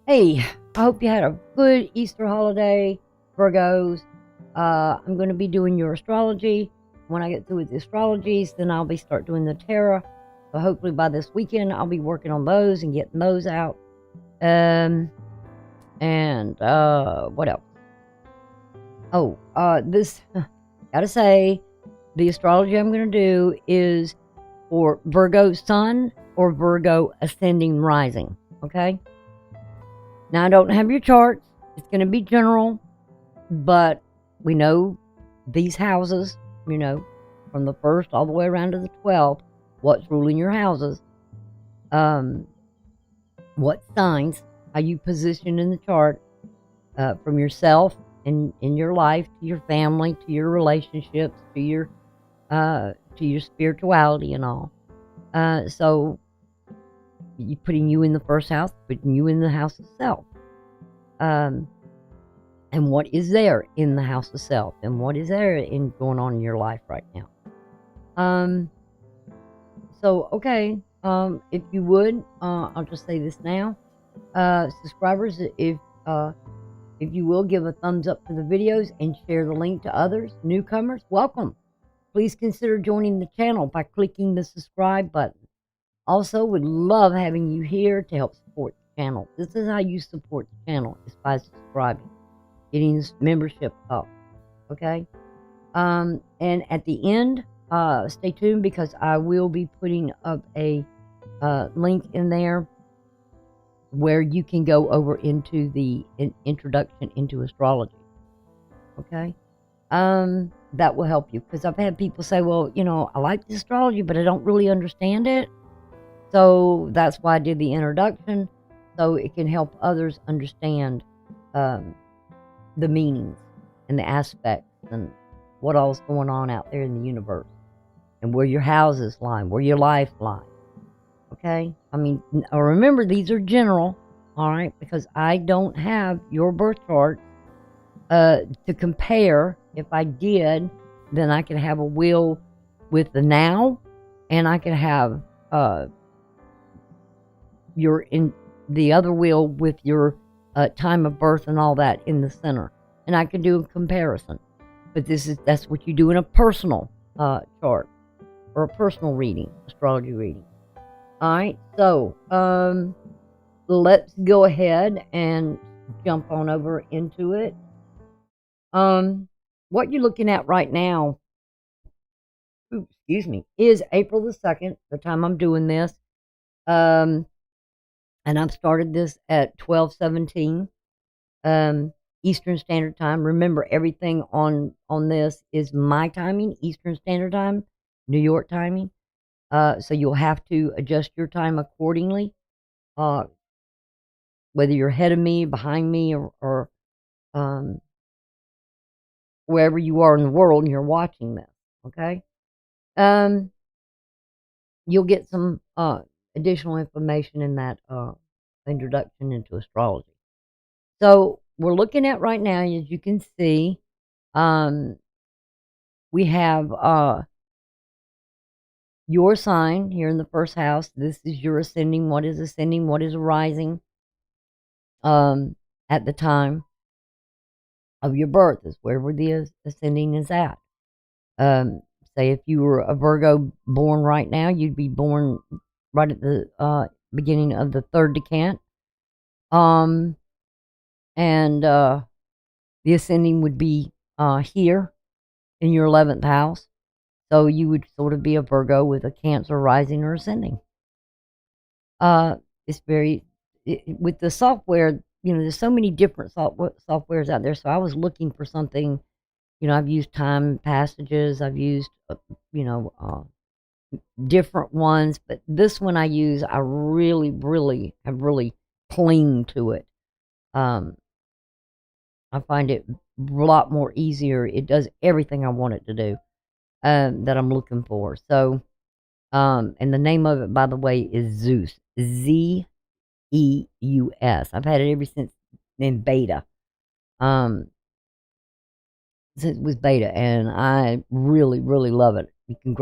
Hey, I hope you had a good Easter holiday, Virgos. I'm going to be doing your astrology. When I get through with the astrologies, then I'll be start doing the tarot. So hopefully by this weekend, I'll be working on those and getting those out. What else? Oh, gotta say, the astrology I'm going to do is for Virgo Sun or Virgo Ascending Rising. Okay. Now, I don't have your charts. It's going to be general, but we know these houses, from the 1st all the way around to the 12th, what's ruling your houses, what signs, how you position in the chart, from yourself in your life to your family, to your relationships, to your spirituality and all. So you putting you in the first house, putting you in the house itself. And what is there in the house itself, and what is there in going on in your life right now. So okay, if you would, I'll just say this now, subscribers, if you will, give a thumbs up to the videos and share the link to others. Newcomers, welcome. Please consider joining the channel by clicking the subscribe button. Also, would love having you here to help support the channel. This is how you support the channel, is by subscribing, getting this membership up. Okay. And at the end, stay tuned, because I will be putting up a link in there where you can go over into the introduction into astrology. Okay. That will help you, because I've had people say, well, I like the astrology, but I don't really understand it. So that's why I did the introduction, so it can help others understand the meanings and the aspects and what all's going on out there in the universe, and where your houses lie, where your life lies. Okay? I mean, remember, these are general, all right? Because I don't have your birth chart to compare. If I did, then I could have a wheel with the now, and I could have the other wheel with your time of birth and all that in the center, and I can do a comparison. But that's what you do in a personal chart, or a personal reading, astrology reading. All right, so let's go ahead and jump on over into it. What you're looking at right now, is April the 2nd, the time I'm doing this. And I've started this at 12:17 Eastern Standard Time. Remember, everything on this is my timing, Eastern Standard Time, New York timing. So you'll have to adjust your time accordingly, whether you're ahead of me, behind me, or wherever you are in the world and you're watching this. Okay. You'll get some additional information in that introduction into astrology. So we're looking at right now, as you can see, we have your sign here in the first house. This is your ascending. What is ascending? What is rising? At the time of your birth is wherever the ascending is at. Say if you were a Virgo born right now, you'd be born right at the beginning of the 3rd decant. And the ascending would be here in your 11th house. So you would sort of be a Virgo with a Cancer rising or ascending. It's with the software, there's so many different softwares out there. So I was looking for something, I've used time passages, I've used, different ones, but this one I use, I really, really have really clinged to it. I find it a lot more easier. It does everything I want it to do, that I'm looking for. So, and the name of it, by the way, is Zeus. Zeus. I've had it ever since in beta. Since it was beta, and I really, really love it. You can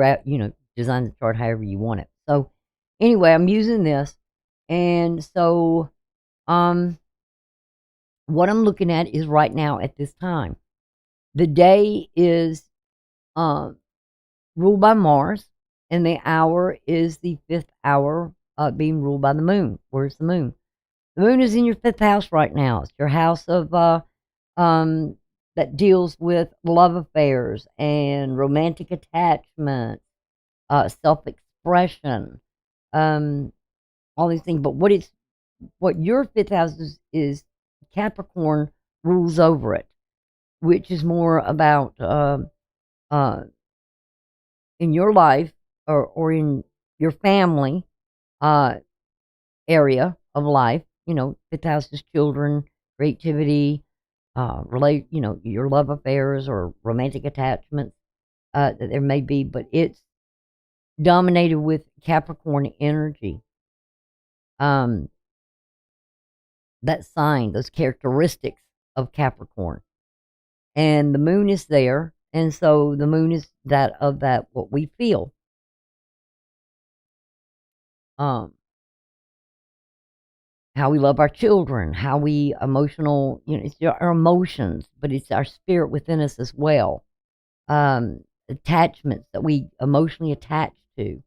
design the chart however you want it. So, anyway, I'm using this, and so, what I'm looking at is right now at this time. The day is ruled by Mars, and the hour is the 5th hour, being ruled by the moon. Where's the moon? The moon is in your 5th house right now. It's your house of that deals with love affairs and romantic attachment, self-expression, all these things. But what your 5th house is Capricorn rules over it, which is more about in your life or in your family area of life. 5th house is children, creativity, your love affairs or romantic attachments that there may be, but it's dominated with Capricorn energy. That sign, those characteristics of Capricorn. And the moon is there, and so the moon is what we feel. How we love our children, how we it's our emotions, but it's our spirit within us as well. Attachments that we emotionally attach to.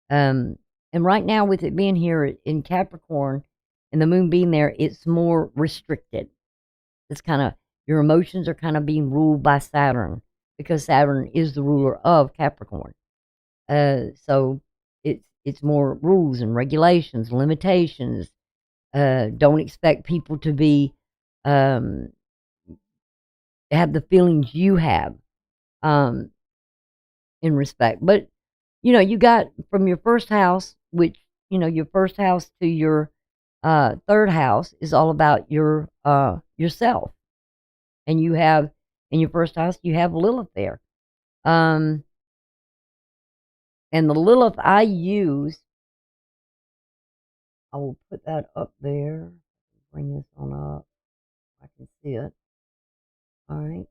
And right now, with it being here in Capricorn and the moon being there, it's more restricted. It's kind of, your emotions are kind of being ruled by Saturn, because Saturn is the ruler of Capricorn. So it's more rules and regulations, limitations. Don't expect people to be have the feelings you have in respect. But you got from your 1st house, which your 1st house to your 3rd house is all about your yourself, and you have in your 1st house you have Lilith there, and the Lilith I use, I will put that up there. Bring this on up. I can see it. All right.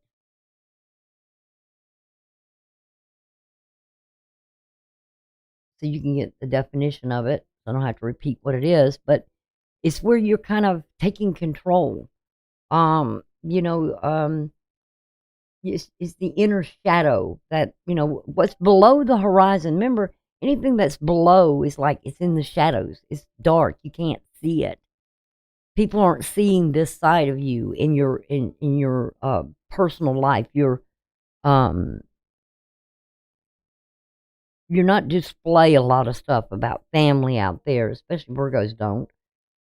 So you can get the definition of it. So I don't have to repeat what it is, but it's where you're kind of taking control. It's the inner shadow that, what's below the horizon. Remember, anything that's below is like it's in the shadows. It's dark. You can't see it. People aren't seeing this side of you in your personal life. You're not display a lot of stuff about family out there, especially Virgos don't,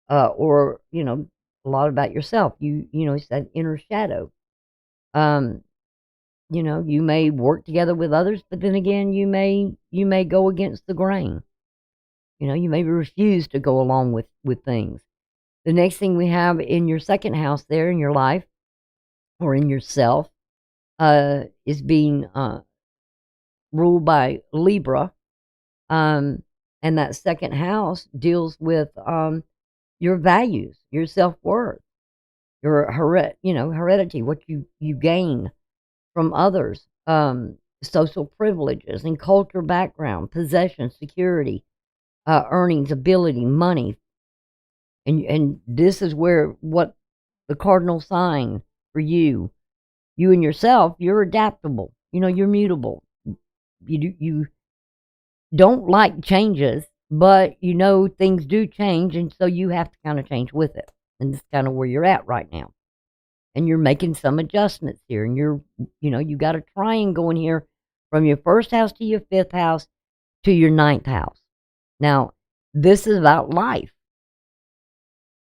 or a lot about yourself. It's that inner shadow. You may work together with others, but then again, you may go against the grain. You may refuse to go along with things. The next thing we have in your 2nd house there in your life or in yourself is being ruled by Libra. And that 2nd house deals with your values, your self-worth, your heredity, what you gain from others, social privileges and culture background, possession, security, earnings, ability, money. And this is what the cardinal sign for you and yourself, you're adaptable. You're mutable. You don't like changes, but things do change, and so you have to kind of change with it. And that's kind of where you're at right now. And you're making some adjustments here, and you got a triangle in here from your 1st house to your 5th house to your 9th house. Now, this is about life.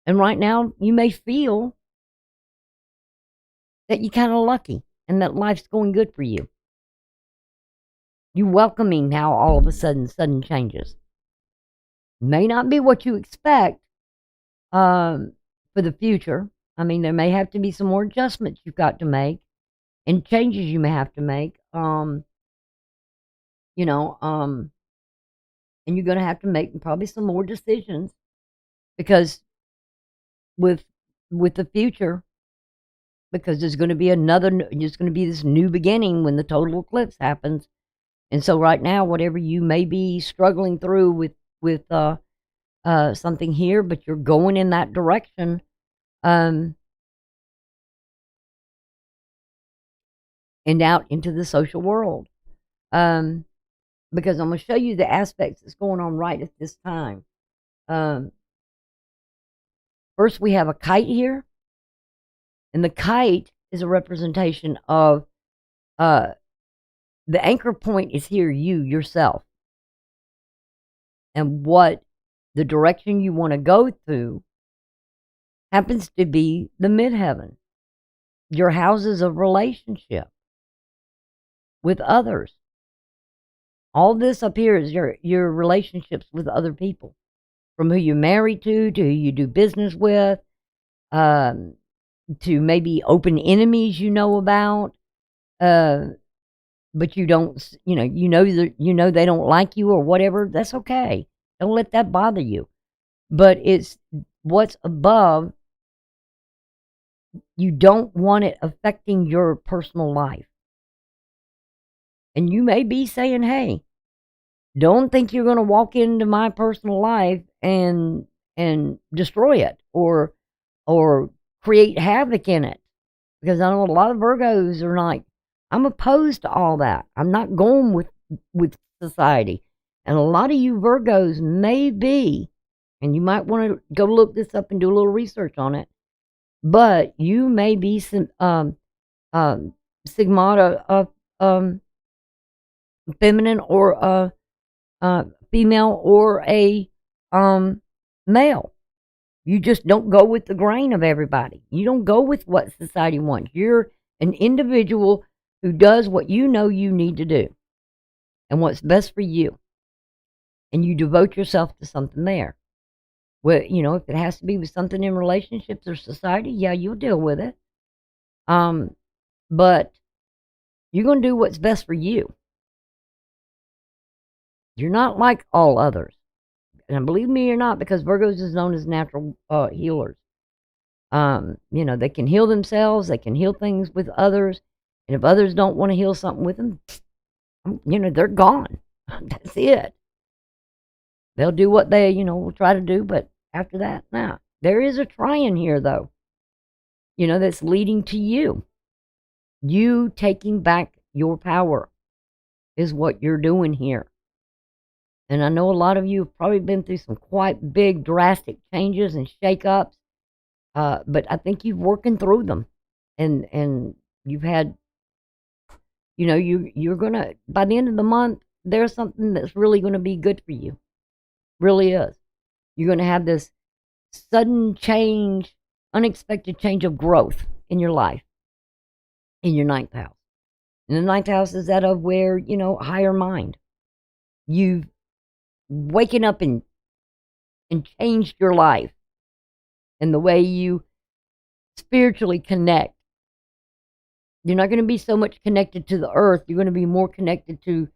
And right now, you may feel that you're kind of lucky and that life's going good for you. You're welcoming how all of a sudden changes. May not be what you expect for the future. I mean, there may have to be some more adjustments you've got to make and changes you may have to make. And you're going to have to make probably some more decisions, because with the future, because there's going to be this new beginning when the total eclipse happens. And so right now, whatever you may be struggling through with something here, but you're going in that direction, and out into the social world. Because I'm going to show you the aspects that's going on right at this time. First, we have a kite here, and the kite is a representation of the anchor point is here, you, yourself, and what the direction you want to go through happens to be the midheaven, your houses of relationship with others. All this up here is your relationships with other people, from who you're married to who you do business with, to maybe open enemies you know about, but you don't, you know they don't like you or whatever. That's okay. Don't let that bother you. But it's what's above. You don't want it affecting your personal life. And you may be saying, hey, don't think you're going to walk into my personal life and destroy it or create havoc in it. Because I know a lot of Virgos are like, I'm opposed to all that. I'm not going with society. And a lot of you Virgos may be, and you might want to go look this up and do a little research on it, but you may be sigmata, feminine or female or a male. You just don't go with the grain of everybody. You don't go with what society wants. You're an individual who does what you know you need to do and what's best for you. And you devote yourself to something there. Well, if it has to be with something in relationships or society, yeah, you'll deal with it. But you're going to do what's best for you. You're not like all others. And believe me, you're not, because Virgos is known as natural healers. They can heal themselves. They can heal things with others. And if others don't want to heal something with them, they're gone. That's it. They'll do what they, will try to do. But after that, nah. There is a trying here, though, that's leading to you. You taking back your power is what you're doing here. And I know a lot of you have probably been through some quite big, drastic changes and shakeups. But I think you're working through them. And you've had, you're going to, by the end of the month, there's something that's really going to be good for you. Really is. You're going to have this sudden change, unexpected change of growth in your life, in your ninth house. And the ninth house is that of where, higher mind. You've waken up and changed your life and the way you spiritually connect. You're not going to be so much connected to the earth. You're going to be more connected to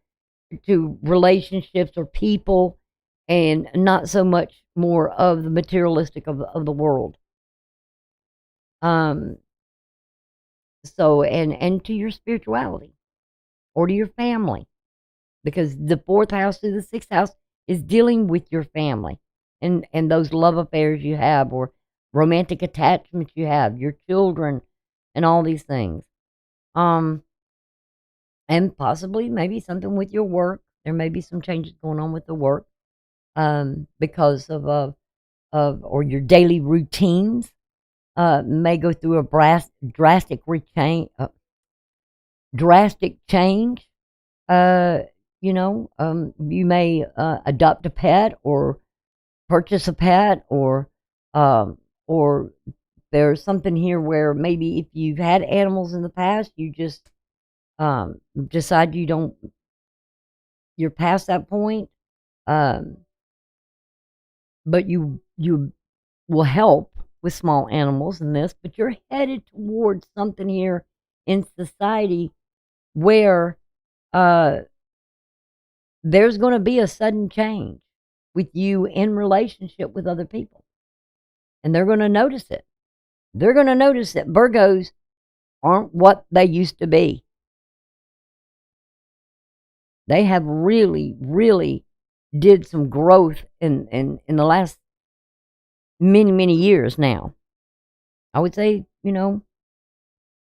relationships or people, and not so much more of the materialistic of the world. So, and to your spirituality or to your family, because the fourth house to the sixth house is dealing with your family and those love affairs you have or romantic attachments you have, your children, and all these things. And possibly maybe something with your work. There may be some changes going on with the work because of or your daily routines may go through a drastic change. You may adopt a pet or purchase a pet, or there's something here where maybe if you've had animals in the past, you just decide you're past that point. But you will help with small animals in this, but you're headed towards something here in society where there's going to be a sudden change with you in relationship with other people. And they're going to notice it. They're going to notice that Virgos aren't what they used to be. They have really, really did some growth in the last many, many years now. I would say,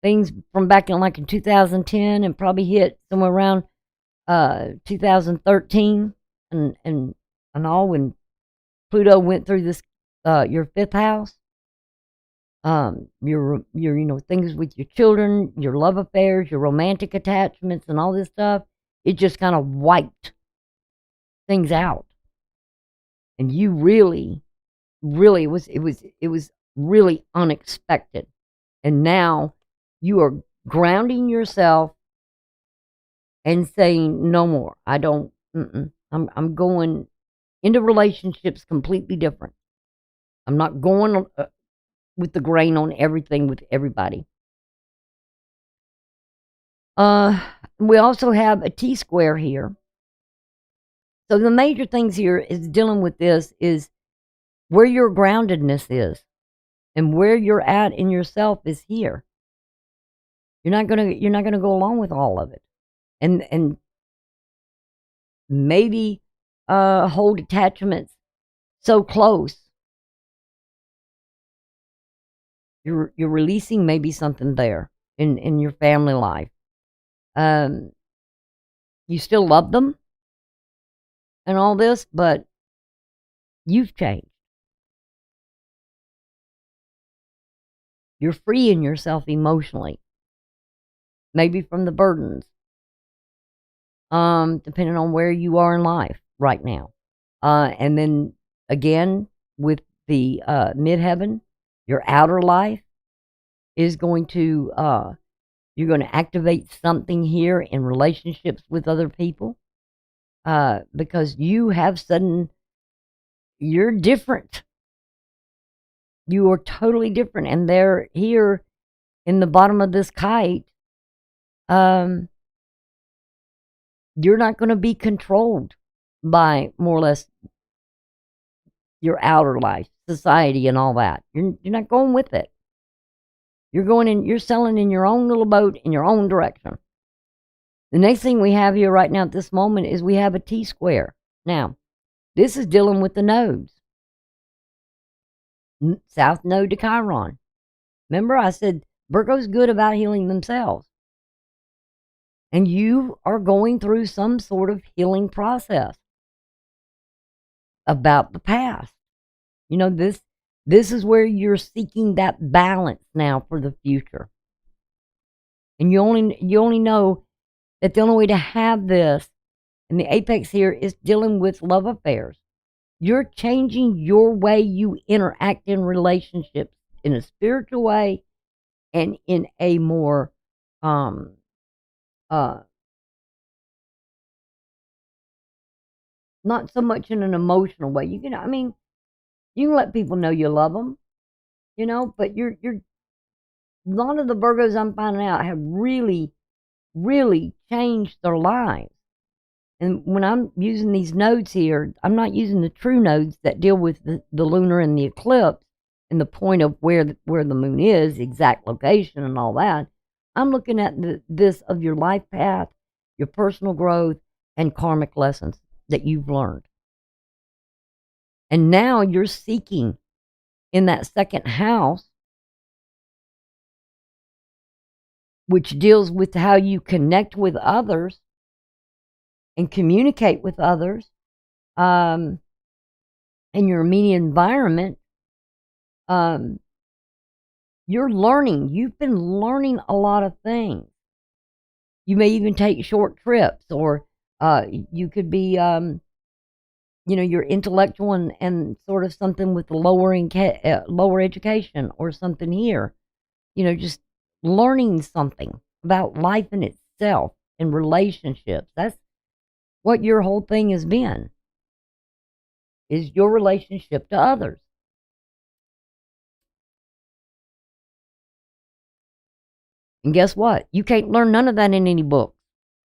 things from back in like in 2010 and probably hit somewhere around 2013 and all when Pluto went through this your fifth house. Your things with your children, your love affairs, your romantic attachments, and all this stuff. It just kind of wiped things out, and you really, really it was really unexpected. And now you are grounding yourself and saying no more. I don't. I'm going into relationships completely different. I'm not going with the grain on everything with everybody. We also have a T-square here. So the major things here is dealing with this is where your groundedness is and where you're at in yourself is here. You're not gonna go along with all of it. And maybe hold attachments so close. You're releasing maybe something there in your family life. You still love them and all this, but you've changed. You're freeing yourself emotionally, maybe from the burdens, depending on where you are in life right now. And then again, with the midheaven, your outer life is going to, you're going to activate something here in relationships with other people, because you have you're different. You are totally different. And they're here in the bottom of this kite. You're not going to be controlled by more or less your outer life, society and all that. You're not going with it. You're sailing in your own little boat in your own direction. The next thing we have here right now at this moment is we have a T-square. Now, this is dealing with the nodes. South node to Chiron. Remember I said Virgo's good about healing themselves. And you are going through some sort of healing process about the past. This is where you're seeking that balance now for the future. And you only know that the only way to have this, and the apex here, is dealing with love affairs. You're changing your way you interact in relationships in a spiritual way and in a more not so much in an emotional way. You can let people know you love them, but a lot of the Virgos I'm finding out have really, really changed their lives. And when I'm using these nodes here, I'm not using the true nodes that deal with the lunar and the eclipse and the point of where the moon is, exact location and all that. I'm looking at this of your life path, your personal growth, and karmic lessons that you've learned. And now you're seeking in that second house, which deals with how you connect with others and communicate with others in your immediate environment. You're learning. You've been learning a lot of things. You may even take short trips, or you could be, you're intellectual and sort of something with lower education or something here. Just learning something about life in itself and relationships. That's what your whole thing has been, is your relationship to others. And guess what? You can't learn none of that in any book.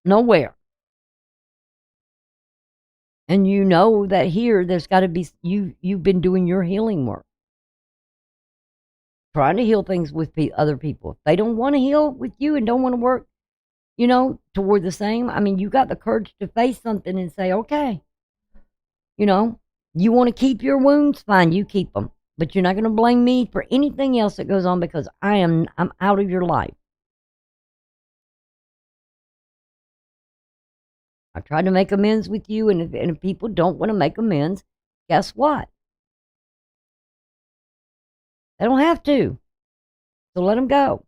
Nowhere. And you know that here, there's got to be, you've been doing your healing work. Trying to heal things with other people. If they don't want to heal with you and don't want to work, toward the same, you got the courage to face something and say, okay, you want to keep your wounds, fine, you keep them. But you're not going to blame me for anything else that goes on, because I'm out of your life. I tried to make amends with you, and if people don't want to make amends, guess what? They don't have to. So let them go.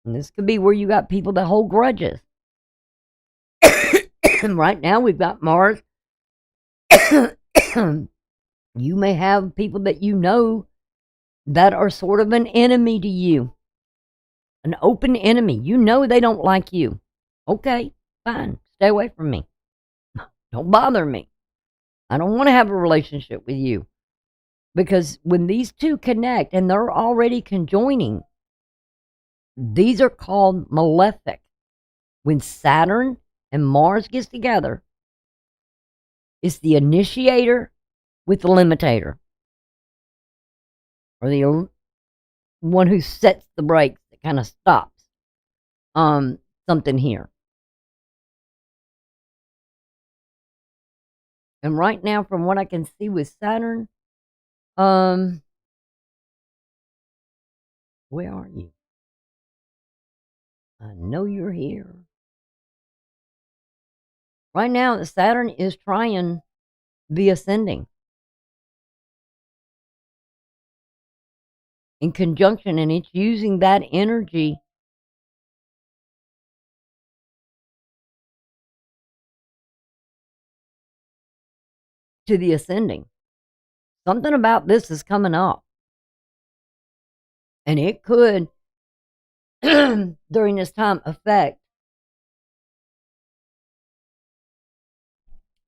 And this could be where you got people that hold grudges. And right now we've got Mars. You may have people that you know that are sort of an enemy to you. An open enemy. You know they don't like you. Okay, fine. Stay away from me. Don't bother me. I don't want to have a relationship with you. Because when these two connect and they're already conjoining, these are called malefic. When Saturn and Mars gets together, it's the initiator with the limitator. Or the one who sets the brakes that kind of stops something here. And right now, from what I can see with Saturn, where are you? I know you're here. Right now, the Saturn is trying the ascending in conjunction, and it's using that energy to the ascending. Something about this is coming up. And it could, during this time, affect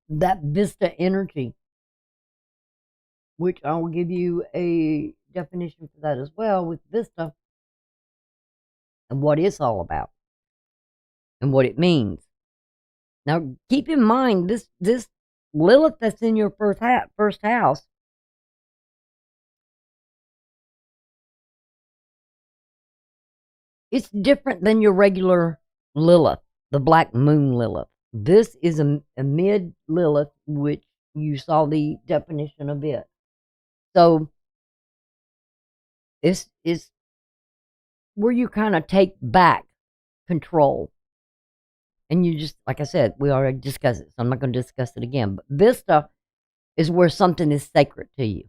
that Vista energy, which I will give you a definition for that as well with Vista and what it's all about and what it means. Now, keep in mind, this Lilith that's in your first house, it's different than your regular Lilith, the black moon Lilith. This is a mid Lilith, which you saw the definition of it. So, it's where you kind of take back control. And you just, like I said, we already discussed it, so I'm not going to discuss it again. But Vista is where something is sacred to you,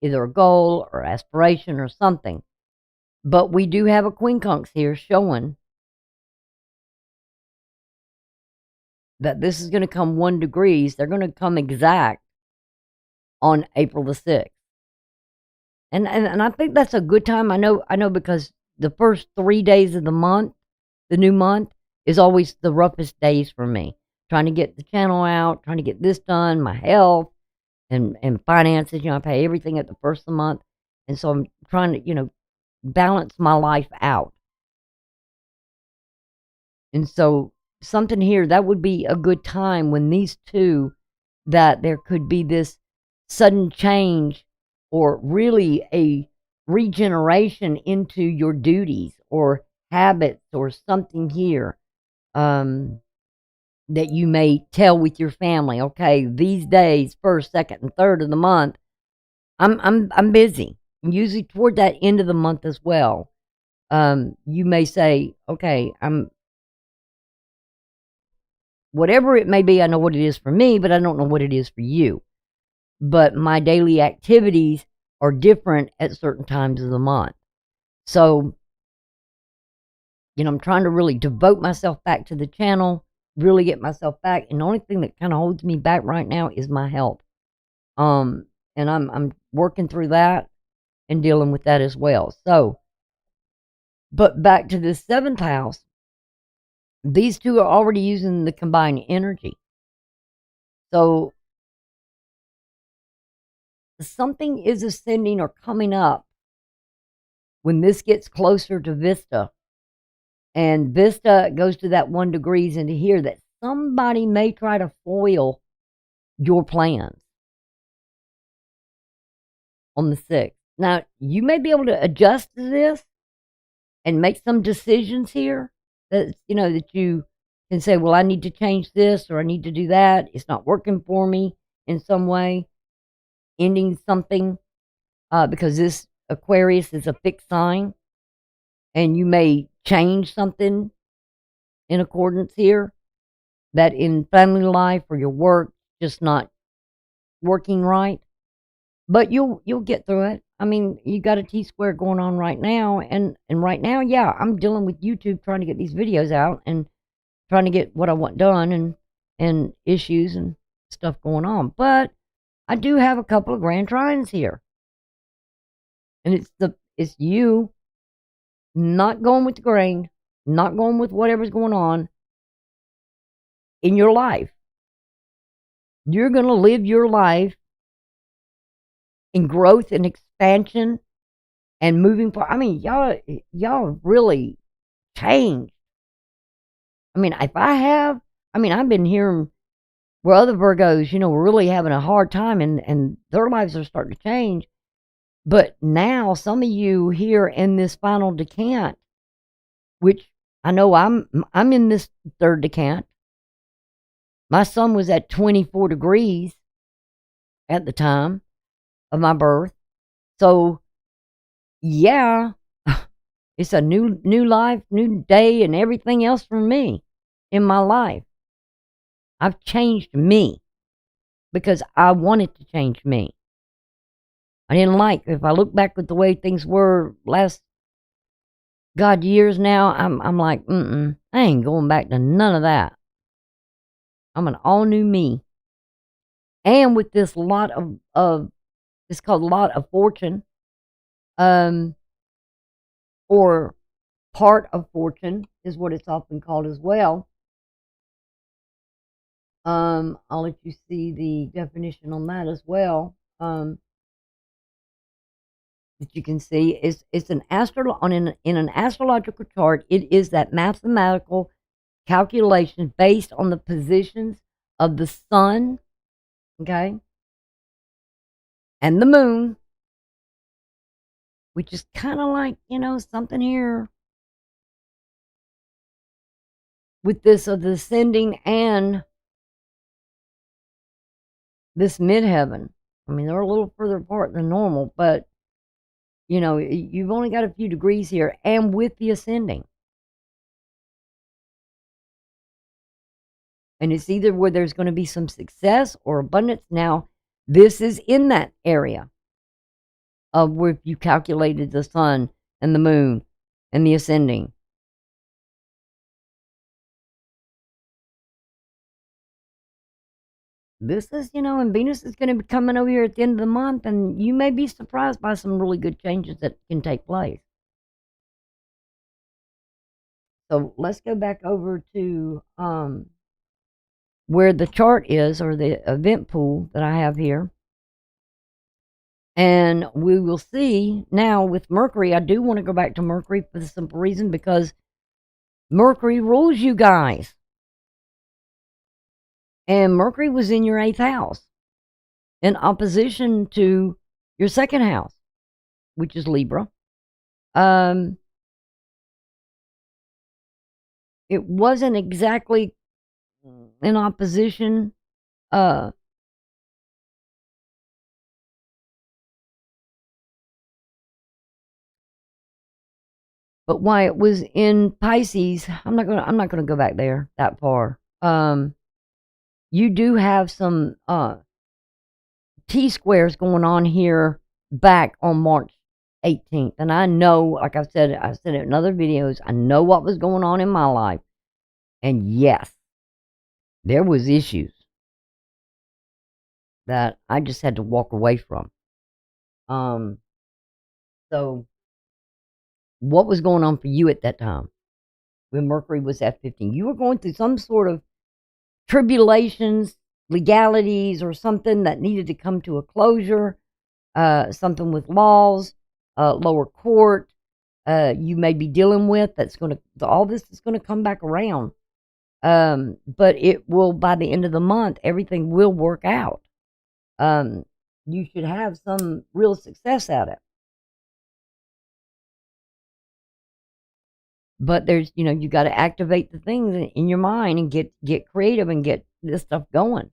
either a goal or aspiration or something. But we do have a quincunx here showing that this is going to come 1 degrees. They're going to come exact on April the 6th. And I think that's a good time. I know because the first 3 days of the month, the new month, is always the roughest days for me. Trying to get the channel out, trying to get this done, my health and finances. I pay everything at the first of the month. And so I'm trying to, balance my life out. And so something here, that would be a good time when these two, that there could be this sudden change or really a regeneration into your duties or habits or something here that you may tell with your family. Okay, these days, 1st, 2nd, and 3rd of the month, I'm busy. Usually toward that end of the month as well. You may say, okay, whatever it may be, I know what it is for me, but I don't know what it is for you. But my daily activities are different at certain times of the month. So, I'm trying to really devote myself back to the channel, really get myself back. And the only thing that kind of holds me back right now is my health. And I'm working through that and dealing with that as well. So, but back to the 7th house, these two are already using the combined energy. So, something is ascending or coming up when this gets closer to Vista. And Vista goes to that 1 degrees into here, that somebody may try to foil your plans on the 6th. Now, you may be able to adjust to this and make some decisions here that, that you can say, well, I need to change this or I need to do that. It's not working for me in some way, ending something, because this Aquarius is a fixed sign and you may change something in accordance here, that in family life or your work just not working right. But you'll get through it. I mean, you got a T-square going on right now, and right now, yeah, I'm dealing with YouTube trying to get these videos out and trying to get what I want done, and issues and stuff going on. But I do have a couple of grand trines here. And it's you not going with the grain, not going with whatever's going on in your life. You're going to live your life in growth and expansion and moving forward. I mean, y'all really changed. I mean, I've been hearing where other Virgos, were really having a hard time, and their lives are starting to change. But now some of you here in this final decant, which I know I'm in this third decant. My sun was at 24 degrees at the time of my birth. So, yeah, it's a new life, new day, and everything else for me in my life. I've changed me because I wanted to change me. I didn't if I look back at the way things were last years now, I'm like, I ain't going back to none of that. I'm an all new me. And with this lot of it's called lot of fortune, or part of fortune is what it's often called as well. I'll let you see the definition on that as well. That you can see it's an in an astrological chart. It is that mathematical calculation based on the positions of the sun, okay, and the moon, which is kind of like, something here with this of the ascending and this midheaven. I mean, they're a little further apart than normal, but you've only got a few degrees here, and with the ascending. And it's either where there's going to be some success or abundance. Now, this is in that area of where you calculated the sun and the moon and the ascending. This is, and Venus is going to be coming over here at the end of the month, and you may be surprised by some really good changes that can take place. So let's go back over to where the chart is, or the event pool that I have here. And we will see now with Mercury. I do want to go back to Mercury for the simple reason because Mercury rules you guys. And Mercury was in your 8th house in opposition to your 2nd house, which is Libra. It wasn't exactly in opposition. But why it was in Pisces, I'm not gonna go back there that far. You do have some T-squares going on here back on March 18th. And I know, like I said it in other videos, I know what was going on in my life. And yes, there was issues that I just had to walk away from. So what was going on for you at that time when Mercury was at 15? You were going through some sort of tribulations, legalities, or something that needed to come to a closure, something with laws, lower court, you may be dealing with all this is going to come back around. But it will, by the end of the month, everything will work out. You should have some real success at it. But there's, you got to activate the things in your mind and get creative and get this stuff going.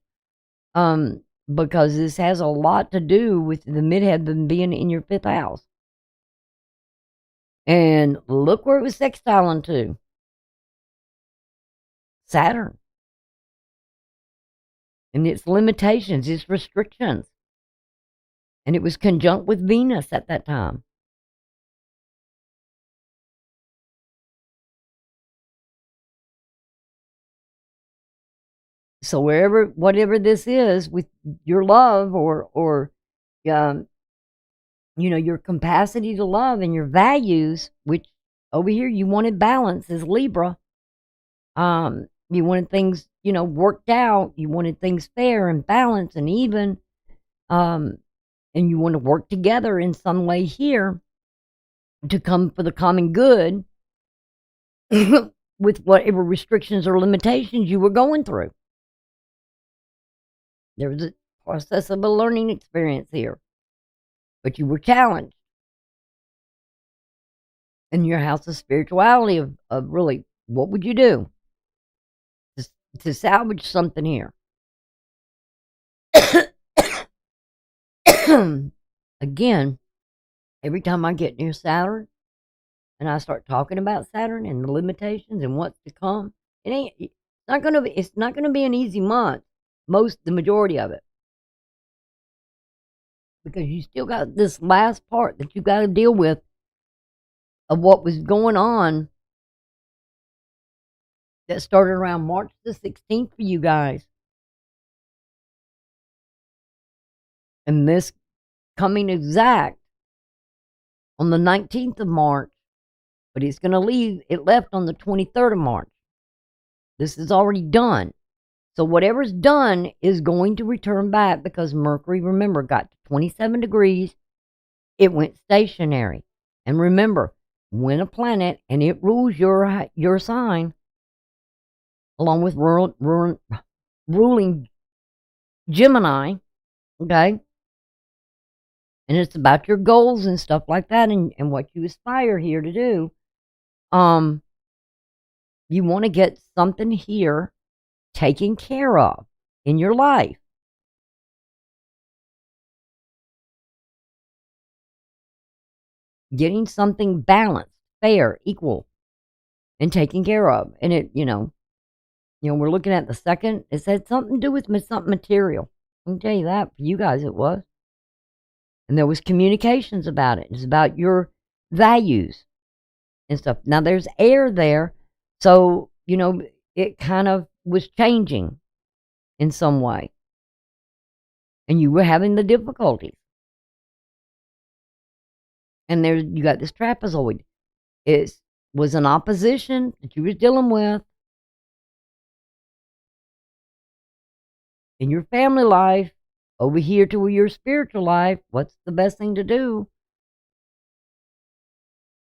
Because this has a lot to do with the midheaven being in your 5th house. And look where it was sextiling to. Saturn and its limitations, its restrictions. And it was conjunct with Venus at that time. So whatever this is with your love or your capacity to love and your values, which over here you wanted balance as Libra. You wanted things, worked out. You wanted things fair and balanced and even. And you want to work together in some way here to come for the common good with whatever restrictions or limitations you were going through. There was a process of a learning experience here, but you were challenged. In your house of spirituality, of really, what would you do to salvage something here? Again, every time I get near Saturn and I start talking about Saturn and the limitations and what's to come, it's not gonna be an easy month. The majority of it. Because you still got this last part that you got to deal with of what was going on that started around March the 16th for you guys. And this coming exact on the 19th of March, but it's going to leave, it left on the 23rd of March. This is already done. So whatever's done is going to return back because Mercury, remember, got to 27 degrees. It went stationary. And remember, when a planet, and it rules your sign, along with ruling Gemini, okay? And it's about your goals and stuff like that and what you aspire here to do. You want to get something here taken care of in your life. Getting something balanced, fair, equal, and taken care of. And it, we're looking at the second. It had something to do with something material. I can tell you that. For you guys, it was. And there was communications about it. It's about your values and stuff. Now, there's air there. So, it kind of was changing in some way. And you were having the difficulties. And you got this trapezoid. It was an opposition that you was dealing with in your family life, over here to your spiritual life. What's the best thing to do?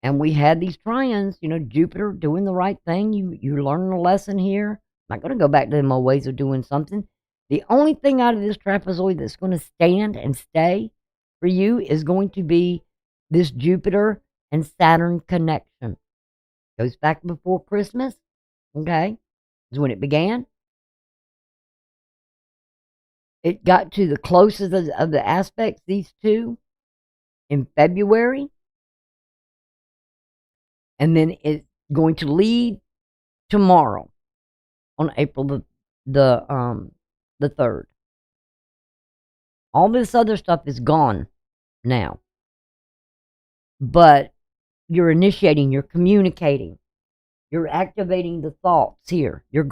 And we had these trions, Jupiter doing the right thing. You're learning a lesson here. I'm not going to go back to them old ways of doing something. The only thing out of this trapezoid that's going to stand and stay for you is going to be this Jupiter and Saturn connection. Goes back before Christmas, okay? Is when it began. It got to the closest of the aspects, these two, in February. And then it's going to lead tomorrow on April the 3rd. All this other stuff is gone now. But you're initiating, you're communicating, you're activating the thoughts here. Your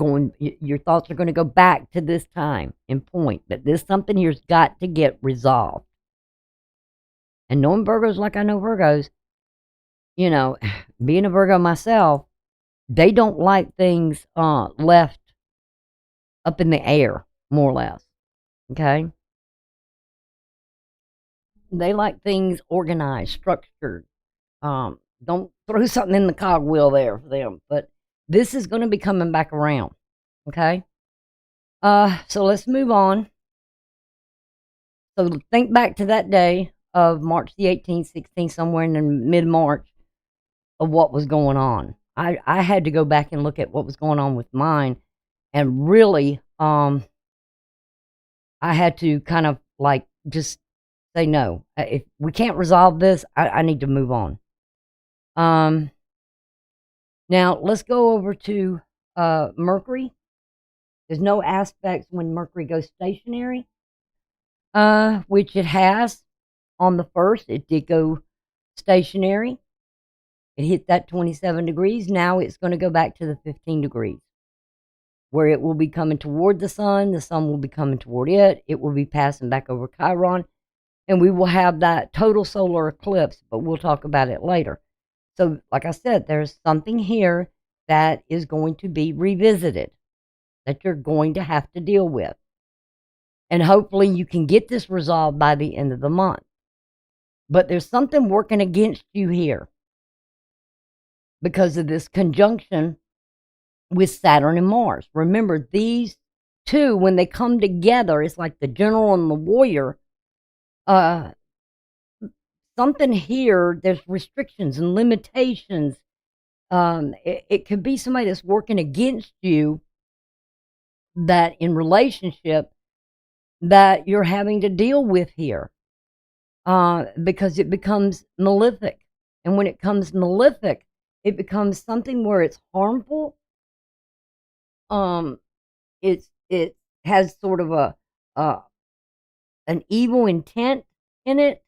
thoughts are going to go back to this time and point that this something here's got to get resolved. And knowing Virgos like I know Virgos, being a Virgo myself, they don't like things left up in the air, more or less. Okay? They like things organized, structured. Don't throw something in the cogwheel there for them. But this is going to be coming back around. Okay? So let's move on. So think back to that day of March the 18th, 16th, somewhere in mid-March, of what was going on. I had to go back and look at what was going on with mine, and really, I had to kind of like just say no. If we can't resolve this, I need to move on. Now let's go over to Mercury There's no aspects when Mercury goes stationary, which it has on the 1st. It did go stationary. It hit that 27 degrees. Now it's going to go back to the 15 degrees, where it will be coming toward the sun will be coming toward it, it will be passing back over Chiron, and we will have that total solar eclipse, but we'll talk about it later. So, like I said, there's something here that is going to be revisited, that you're going to have to deal with. And hopefully you can get this resolved by the end of the month. But there's something working against you here because of this conjunction with Saturn and Mars. Remember, these two, when they come together, it's like the general and the warrior. Something here, there's restrictions and limitations. It could be somebody that's working against you, that in relationship that you're having to deal with here, because it becomes malefic. And when it becomes malefic, it becomes something where it's harmful. It has sort of an evil intent in it,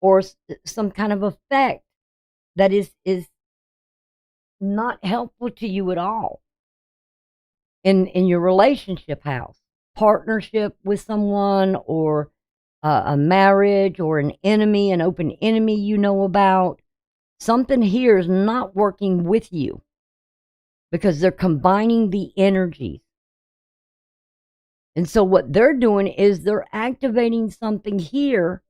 or some kind of effect that is not helpful to you at all in your relationship house, partnership with someone, or a marriage, or an enemy, an open enemy you know about. Something here is not working with you because they're combining the energies. And so what they're doing is they're activating something here.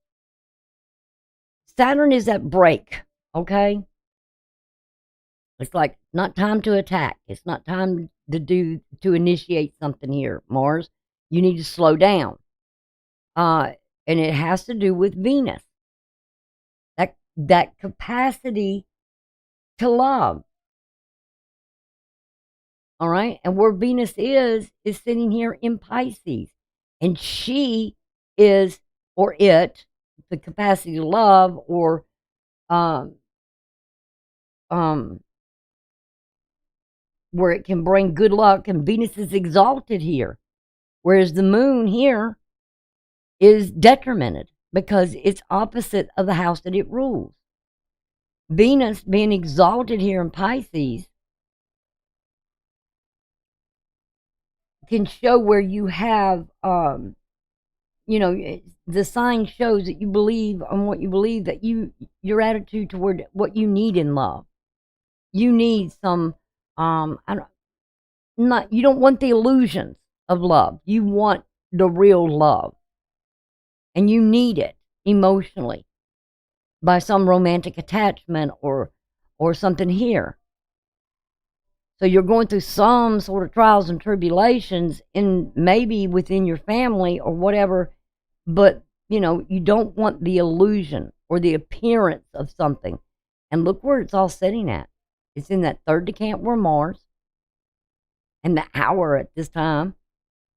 Saturn is at break, okay? It's like, not time to attack. It's not time to initiate something here, Mars. You need to slow down. And it has to do with Venus. That capacity to love. All right? And where Venus is sitting here in Pisces. And she is, or it, the capacity to love, or where it can bring good luck, and Venus is exalted here, whereas the moon here is detrimented because it's opposite of the house that it rules. Venus being exalted here in Pisces can show where you have, the sign shows that you believe on what you believe, that your attitude toward what you need in love. You need some, you don't want the illusions of love. You want the real love. And you need it emotionally by some romantic attachment or something here. So you're going through some sort of trials and tribulations, in maybe within your family or whatever, but you don't want the illusion or the appearance of something. And look where it's all sitting at. It's in that third decan where Mars, and the hour at this time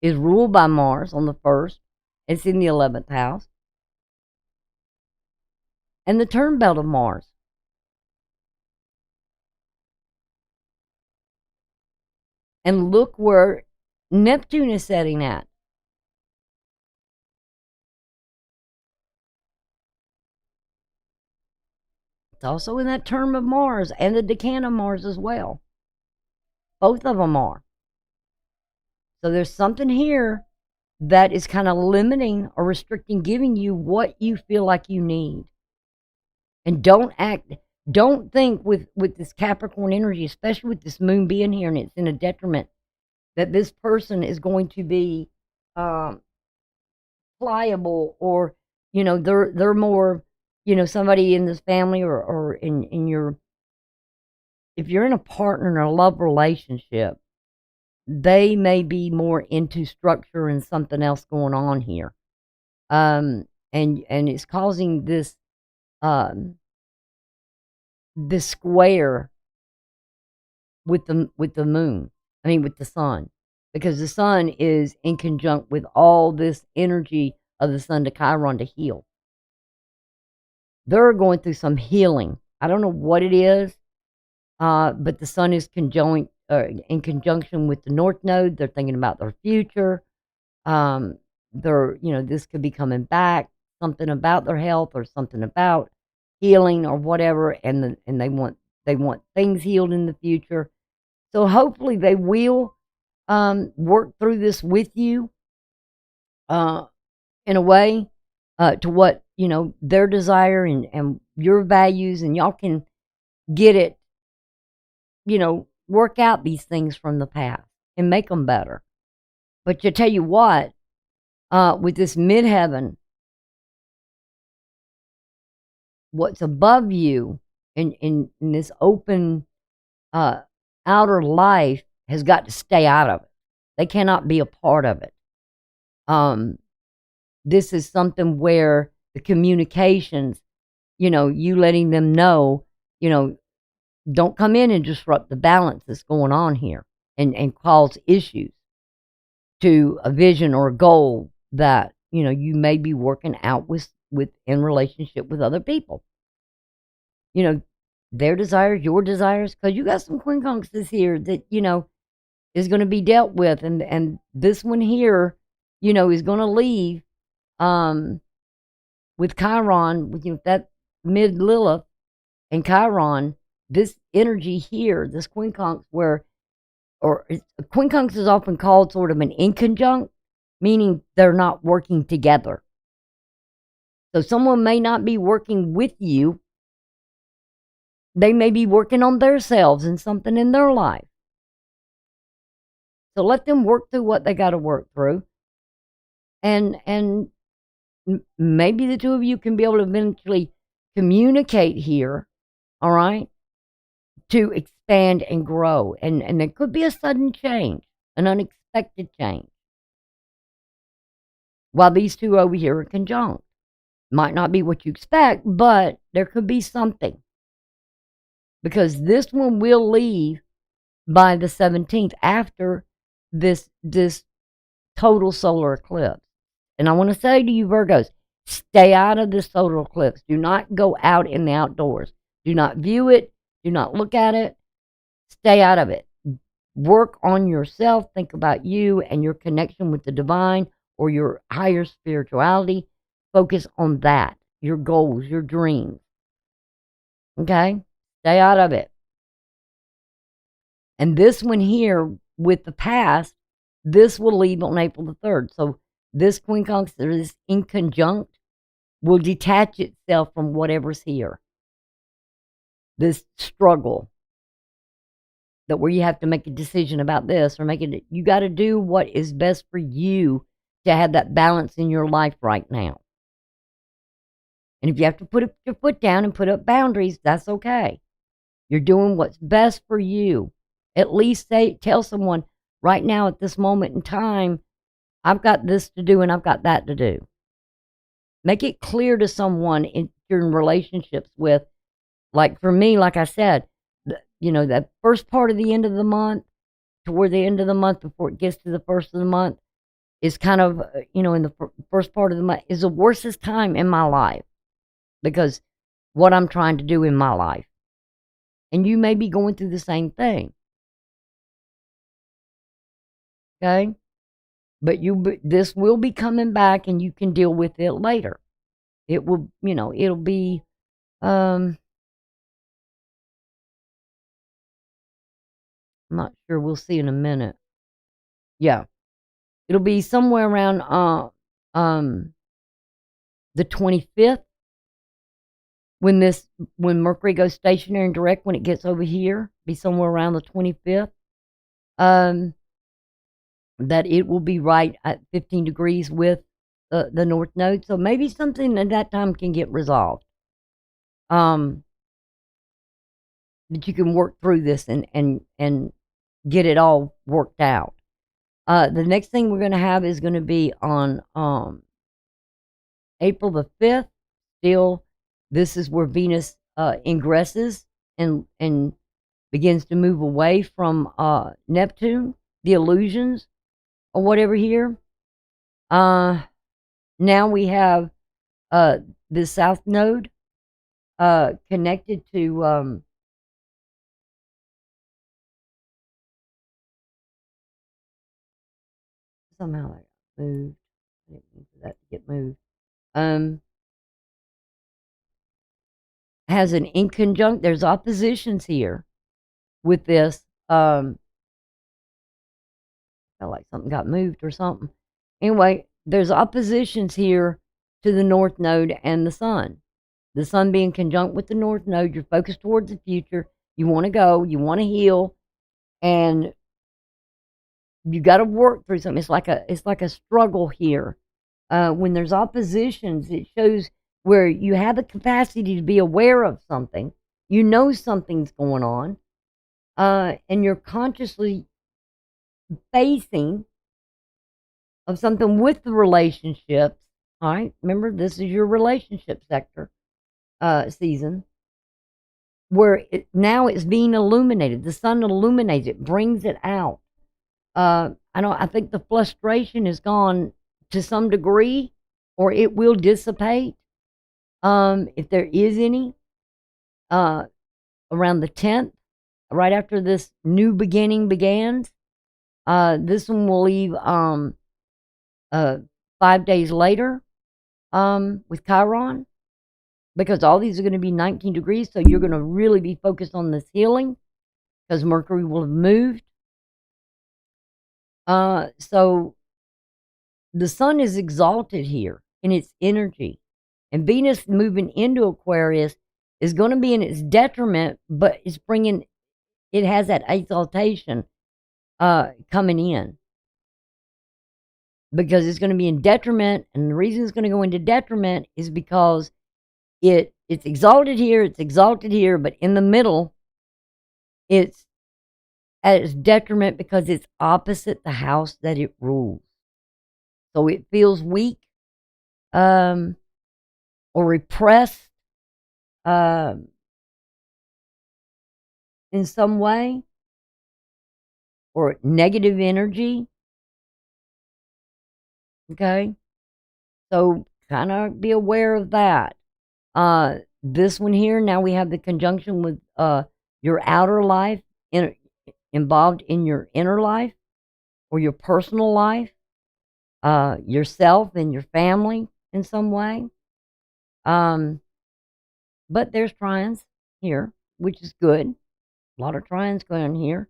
is ruled by Mars on the 1st. It's in the 11th house. And the turn belt of Mars. And look where Neptune is setting at. It's also in that term of Mars and the decan of Mars as well. Both of them are. So there's something here that is kind of limiting or restricting, giving you what you feel like you need. And don't think with this Capricorn energy, especially with this moon being here and it's in a detriment, that this person is going to be pliable, or they're more, somebody in this family or in your, if you're in a partner in a love relationship, they may be more into structure and something else going on here. And it's causing this this square with the moon. I mean, with the sun, because the sun is in conjunct with all this energy of the sun to Chiron to heal. They're going through some healing. I don't know what it is, but the sun is conjunct in conjunction with the North Node. They're thinking about their future. This could be coming back, something about their health or something about healing or whatever, and they want things healed in the future. So hopefully they will work through this with you in a way to what their desire and your values, and y'all can get it, work out these things from the past and make them better. But to tell you what, with this midheaven, what's above you in this open outer life has got to stay out of it. They cannot be a part of it. This is something where the communications, you letting them know, don't come in and disrupt the balance that's going on here and cause issues to a vision or a goal that, you may be working out with in relationship with other people. Their desires, your desires, because you got some quincunxes here that, is going to be dealt with. And this one here, is going to leave with Chiron, with that mid Lilith and Chiron, this energy here, this quincunx, quincunx is often called sort of an inconjunct, meaning they're not working together. So someone may not be working with you. They may be working on themselves and something in their life. So let them work through what they got to work through. And maybe the two of you can be able to eventually communicate here, all right, to expand and grow. And there could be a sudden change, an unexpected change. While these two over here are conjunct. Might not be what you expect, but there could be something. Because this one will leave by the 17th after this total solar eclipse. And I want to say to you, Virgos, stay out of this solar eclipse. Do not go out in the outdoors. Do not view it. Do not look at it. Stay out of it. Work on yourself. Think about you and your connection with the divine or your higher spirituality. Focus on that, your goals, your dreams. Okay? Stay out of it. And this one here with the past, this will leave on April the 3rd. So this quincunx, this inconjunct, will detach itself from whatever's here. This struggle that where you have to make a decision about this or you got to do what is best for you to have that balance in your life right now. And if you have to put your foot down and put up boundaries, that's okay. You're doing what's best for you. At least tell someone right now at this moment in time, I've got this to do and I've got that to do. Make it clear to someone you're in relationships with. Like for me, like I said, that first part of the end of the month, toward the end of the month before it gets to the first of the month, is kind of, in the first part of the month, is the worstest time in my life. Because what I'm trying to do in my life. And you may be going through the same thing. Okay? But this will be coming back and you can deal with it later. It will, it'll be, I'm not sure. We'll see in a minute. Yeah. It'll be somewhere around, the 25th. When Mercury goes stationary and direct, when it gets over here, be somewhere around the 25th. That it will be right at 15 degrees with the North Node. So maybe something at that time can get resolved. That you can work through this and get it all worked out. The next thing we're going to have is going to be on April the 5th. Still, this is where Venus ingresses and begins to move away from Neptune, the illusions, or whatever here. Now we have the South Node connected to somehow that got moved. I didn't mean for that to get moved. Has an in conjunct, there's oppositions here with this. Felt like something got moved or something. Anyway, there's oppositions here to the North Node and the Sun. The Sun being conjunct with the North Node, you're focused towards the future. You want to go, you want to heal, and you got to work through something. It's like a struggle here. When there's oppositions, it shows where you have the capacity to be aware of something. You know something's going on, and you're consciously facing of something with the relationships. All right, remember this is your relationship sector season, where now it's being illuminated. The Sun illuminates it, brings it out. I think the frustration is gone to some degree, or it will dissipate. If there is any, around the 10th, right after this new beginning begins. This one will leave 5 days later with Chiron, because all these are going to be 19 degrees, so you're going to really be focused on this healing because Mercury will have moved. So the Sun is exalted here in its energy, and Venus moving into Aquarius is going to be in its detriment, but it has that exaltation coming in, because it's going to be in detriment, and the reason it's going to go into detriment is because it's exalted here, but in the middle, it's at its detriment because it's opposite the house that it rules. So it feels weak, or repressed, in some way, or negative energy. Okay? So kind of be aware of that. This one here, now we have the conjunction with your outer life involved in your inner life or your personal life, yourself and your family in some way. But there's trines here, which is good. A lot of trines going on here.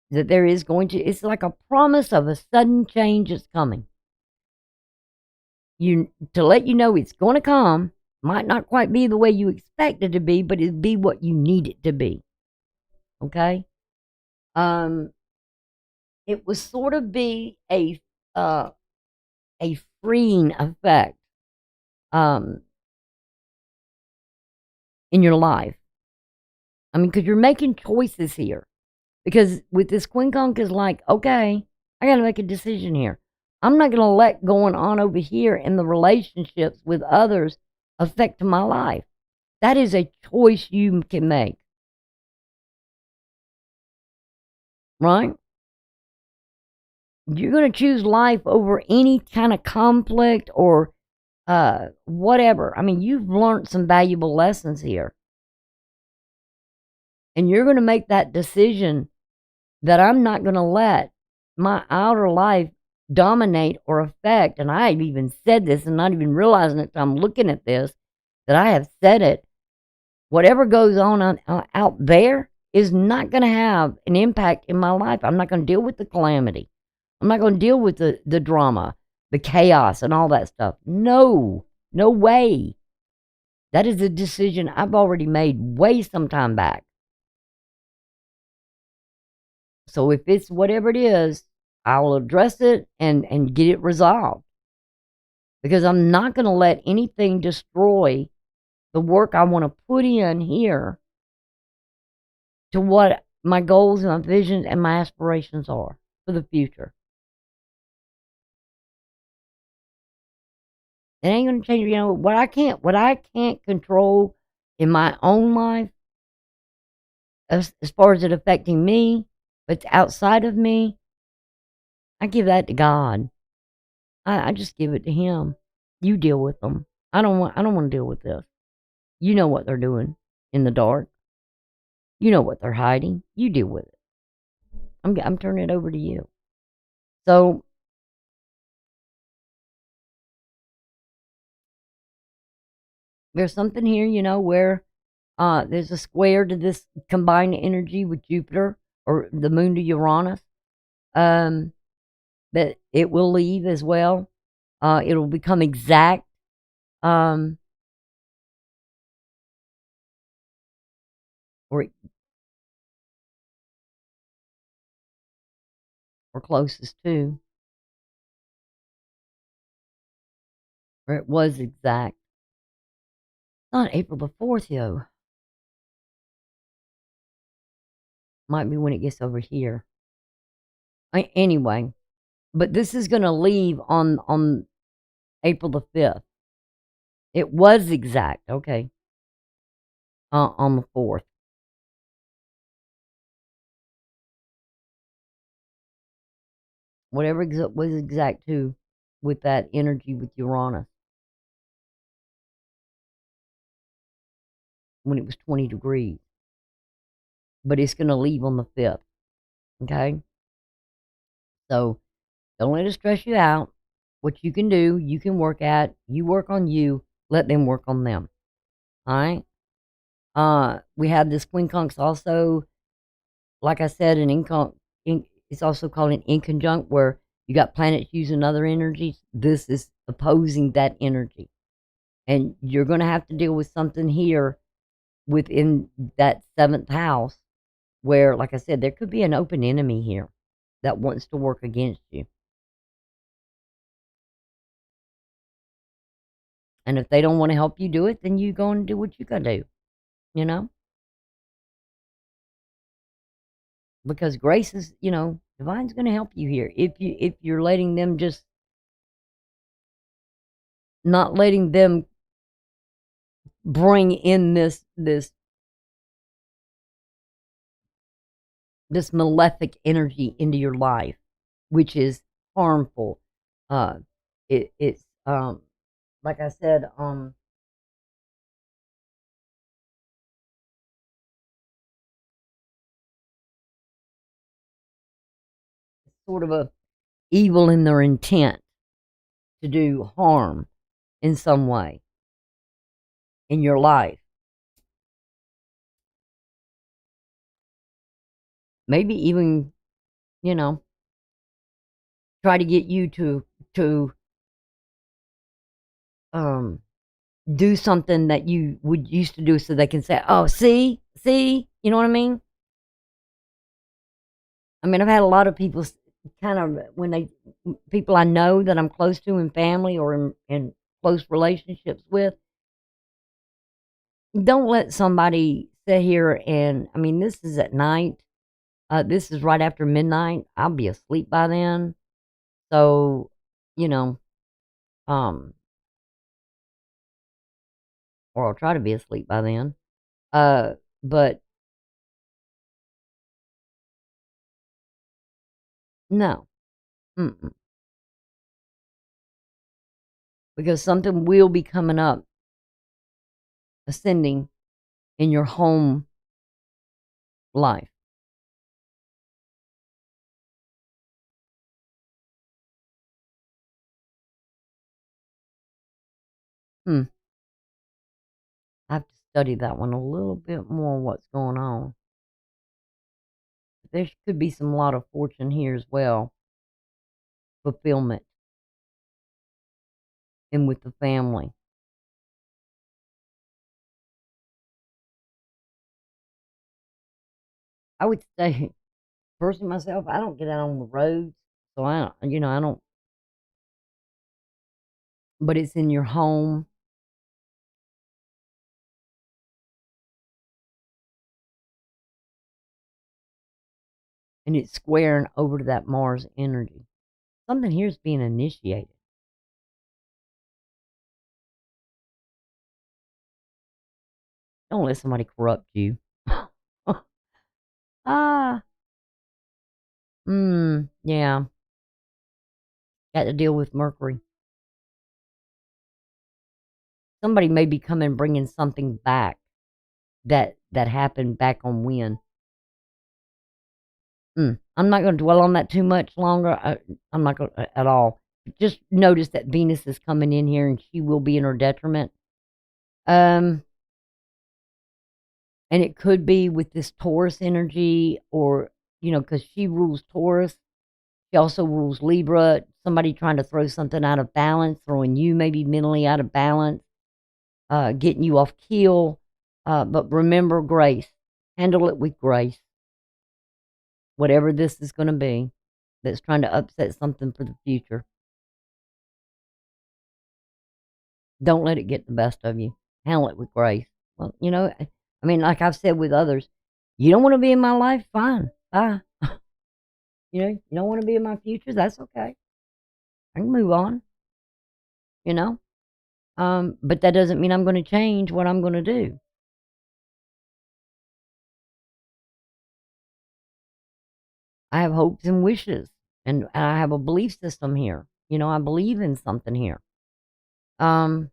That there is going to, it's like a promise of a sudden change that's coming. To let you know it's going to come. Might not quite be the way you expect it to be, but it'll be what you need it to be. Okay? It will sort of be a freeing effect in your life. I mean, because you're making choices here. Because with this quincunx is like, okay, I got to make a decision here. I'm not going to let going on over here in the relationships with others affect my life. That is a choice you can make. Right? You're going to choose life over any kind of conflict or whatever. I mean, you've learned some valuable lessons here. And you're going to make that decision that I'm not going to let my outer life dominate or affect. And I've even said this and not even realizing it till I'm looking at this, that I have said it. Whatever goes on out there is not going to have an impact in my life. I'm not going to deal with the calamity. I'm not going to deal with the drama, the chaos, and all that stuff. No way. That is a decision I've already made way some time back. So if it's whatever it is, I'll address it and get it resolved. Because I'm not going to let anything destroy the work I want to put in here to what my goals and my visions and my aspirations are for the future. It ain't going to change. You know, what I can't control in my own life, as far as it affecting me, but it's outside of me, I give that to God. I just give it to Him. You deal with them. I don't want to deal with this. You know what they're doing in the dark. You know what they're hiding. You deal with it. I'm turning it over to you. So There's something here, you know, where there's a square to this combined energy with Jupiter or the moon to Uranus. Um, that it will leave as well. It'll become exact. Um, or or closest to, or it was exact. Not April the 4th, though. Might be when it gets over here. Anyway, but this is going to leave on April the 5th. It was exact, okay, on the 4th. Whatever was exact, too, with that energy with Uranus. When it was 20 degrees. But it's going to leave on the 5th, okay? So don't let it stress you out. What you can do, you can work at. You work on you. Let them work on them. All right? We have this quincunx also, like I said, it's also called an inconjunct, where you got planets using other energies. This is opposing that energy. And you're going to have to deal with something here within that 7th house where, like I said, there could be an open enemy here that wants to work against you. And if they don't want to help you do it, then you go and do what you got to do, you know? Because grace is, divine's going to help you here. If you're letting them just, not letting them bring in this malefic energy into your life, which is harmful. It's like I said, sort of a evil in their intent to do harm in some way in your life. Maybe even, try to get you to do something that you would used to do, so they can say, "Oh, see, you know what I mean?" I mean, I've had a lot of people kind of, people I know that I'm close to in family or in close relationships with, don't let somebody sit here and, I mean, this is at night. This is right after midnight. I'll be asleep by then. So, you know, um, or I'll try to be asleep by then. But no, because something will be coming up, ascending in your home life. I have to study that one a little bit more, what's going on. There could be some lot of fortune here as well, fulfillment, and with the family. I would say, personally myself, I don't get out on the roads, so I don't. But it's in your home, and it's squaring over to that Mars energy. Something here is being initiated. Don't let somebody corrupt you. Ah, yeah. Got to deal with Mercury. Somebody may be coming bringing something back that happened back on when. I'm not going to dwell on that too much longer. I'm not going to at all. Just notice that Venus is coming in here, and she will be in her detriment. And it could be with this Taurus energy, or, because she rules Taurus. She also rules Libra. Somebody trying to throw something out of balance, throwing you maybe mentally out of balance, getting you off keel. But remember, grace. Handle it with grace. Whatever this is going to be that's trying to upset something for the future. Don't let it get the best of you. Handle it with grace. Well, like I've said with others, you don't want to be in my life? Fine. Bye. You don't want to be in my future? That's okay. I can move on. But that doesn't mean I'm going to change what I'm going to do. I have hopes and wishes, and I have a belief system here. I believe in something here. And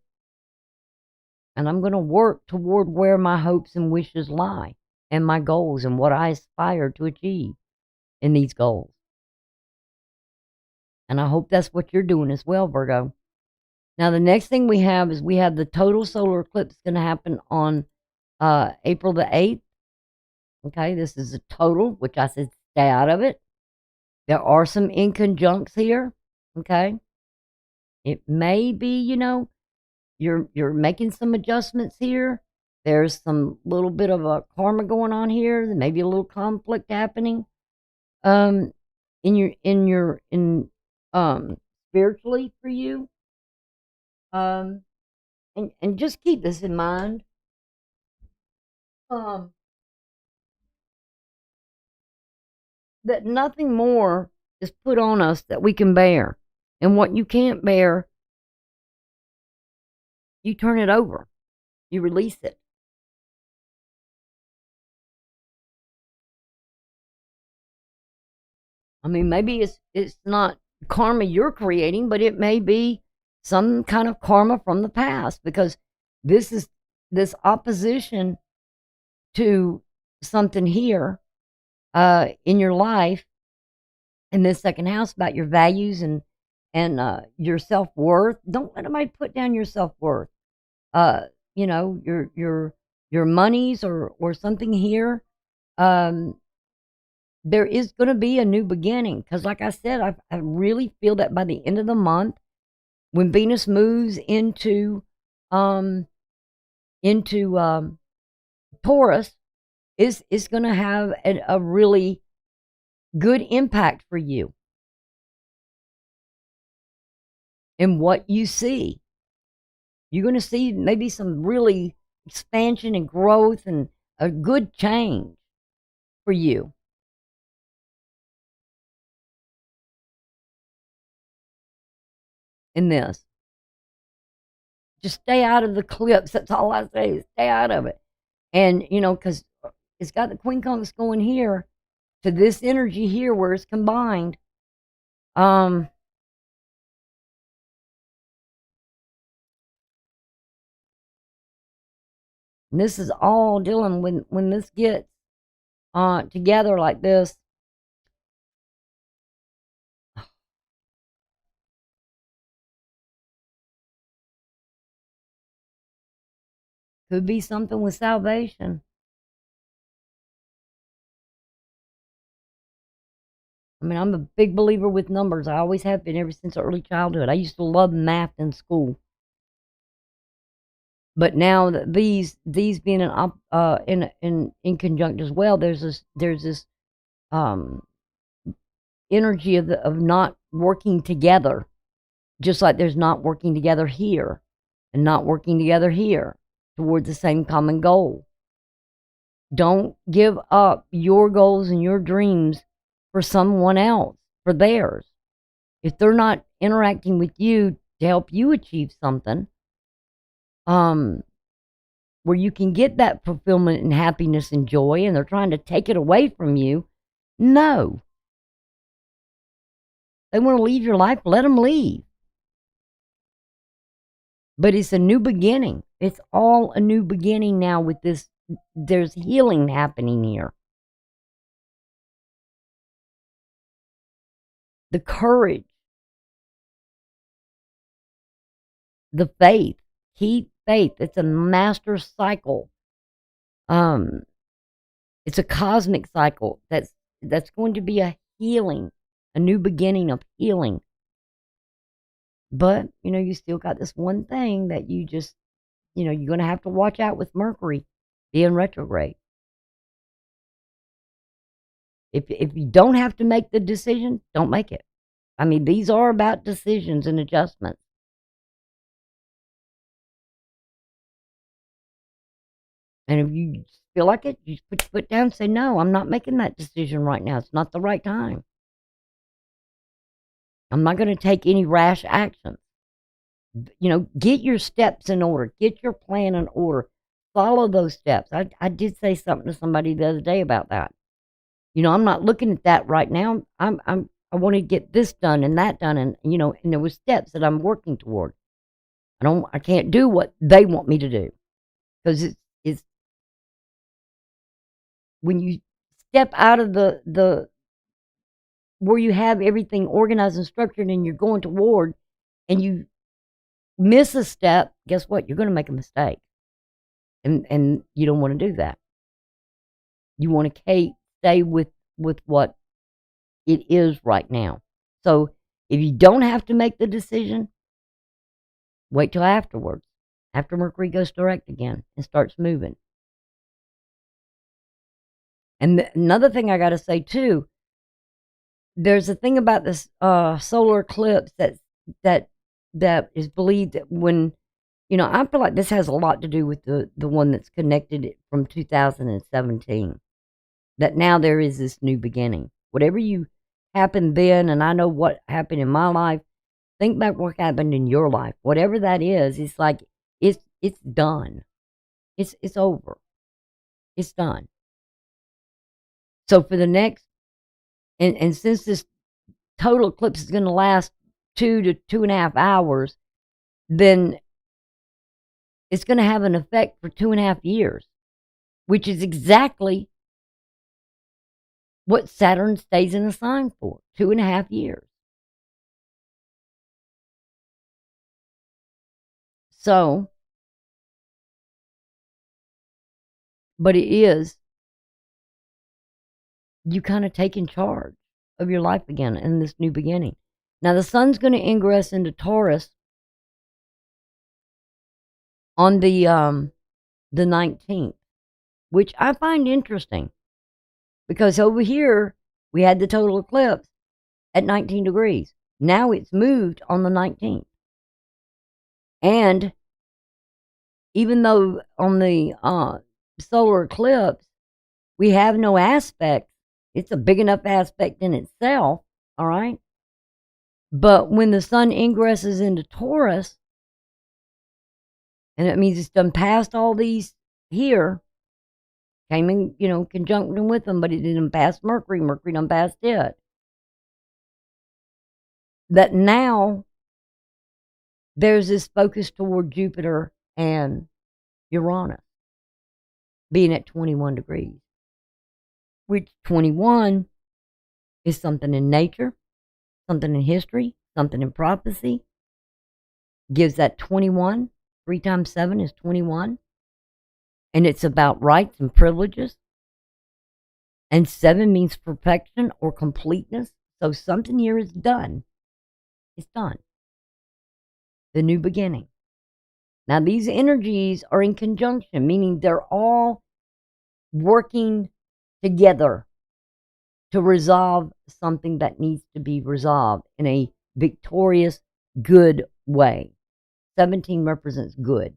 I'm going to work toward where my hopes and wishes lie, and my goals, and what I aspire to achieve in these goals. And I hope that's what you're doing as well, Virgo. Now, the next thing we have is the total solar eclipse going to happen on April the 8th. Okay, this is a total, which I said stay out of it. There are some inconjuncts here. Okay, it may be, you're making some adjustments here. There's some little bit of a karma going on here. There may be a little conflict happening. In spiritually for you. And just keep this in mind. That nothing more is put on us that we can bear. And what you can't bear, you turn it over. You release it. I mean, maybe it's not karma you're creating, but it may be some kind of karma from the past, because this opposition to something here in your life, in this second house, about your values and your self-worth. Don't let anybody put down your self-worth. Your monies or something here. There is going to be a new beginning, because like I said, I really feel that by the end of the month, when Venus moves into Taurus, is going to have a really good impact for you in what you see. You're going to see maybe some really expansion and growth and a good change for you. In this, just stay out of the clips. That's all I say. Stay out of it. And because it's got the quincunx going here to this energy here where it's combined. And this is all dealing when this gets together like this. Could be something with salvation. I mean, I'm a big believer with numbers. I always have been ever since early childhood. I used to love math in school. But now that these being in conjunct as well, there's this energy of not working together, just like there's not working together here and not working together here toward the same common goal. Don't give up your goals and your dreams for someone else, for theirs. If they're not interacting with you to help you achieve something, where you can get that fulfillment and happiness and joy, and they're trying to take it away from you, no. They want to leave your life, let them leave. But it's a new beginning. It's all a new beginning now with this. There's healing happening here. The courage, the faith. Keep faith. It's a master cycle. It's a cosmic cycle that's going to be a healing, a new beginning of healing. But, you still got this one thing that you just, you're going to have to watch out with Mercury being retrograde. If you don't have to make the decision, don't make it. I mean, these are about decisions and adjustments. And if you feel like it, you just put your foot down and say, no, I'm not making that decision right now. It's not the right time. I'm not going to take any rash actions. Get your steps in order. Get your plan in order. Follow those steps. I did say something to somebody the other day about that. I'm not looking at that right now. I want to get this done and that done, and and there were steps that I'm working toward. I can't do what they want me to do, because it's when you step out of the where you have everything organized and structured and you're going toward, and you miss a step, guess what? You're going to make a mistake, and you don't want to do that. You want to stay with what it is right now. So if you don't have to make the decision, wait till afterwards, after Mercury goes direct again and starts moving. And another thing I got to say too, there's a thing about this solar eclipse that is believed that when, I feel like this has a lot to do with the one that's connected from 2017, that now there is this new beginning. Whatever you happened then, and I know what happened in my life, think back what happened in your life. Whatever that is, it's like it's done. It's over. It's done. So for the next, and since this total eclipse is going to last 2 to 2.5 hours, then it's going to have an effect for 2.5 years, which is exactly what Saturn stays in a sign for, 2.5 years. So, but it is you kind of taking charge of your life again in this new beginning. Now, the sun's going to ingress into Taurus on the 19th, which I find interesting, because over here we had the total eclipse at 19 degrees. Now it's moved on the 19th. And even though on the solar eclipse we have no aspect, it's a big enough aspect in itself, all right? But when the sun ingresses into Taurus, and that means it's done past all these here, came in, conjunction with them, but it didn't pass Mercury. Mercury done passed it. That now there's this focus toward Jupiter and Uranus being at 21 degrees, which 21 is something in nature, something in history, something in prophecy. Gives that 21. 3 times 7 is 21. And it's about rights and privileges. And 7 means perfection or completeness. So something here is done. It's done. The new beginning. Now, these energies are in conjunction, meaning they're all working together to resolve something that needs to be resolved in a victorious, good way. 17 represents good,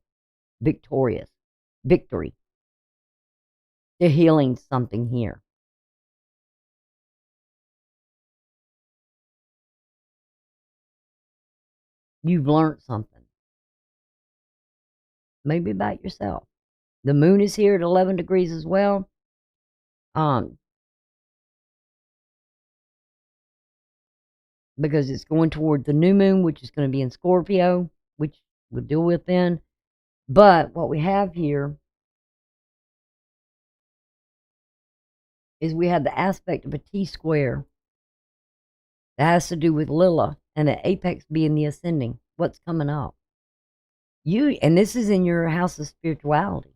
victorious, victory. They're healing something here. You've learned something. Maybe about yourself. The moon is here at 11 degrees as well. Because it's going toward the new moon, which is going to be in Scorpio, which we'll deal with then. But what we have here is we have the aspect of a T-square that has to do with Lila, and the apex being the ascending. What's coming up? And this is in your house of spirituality.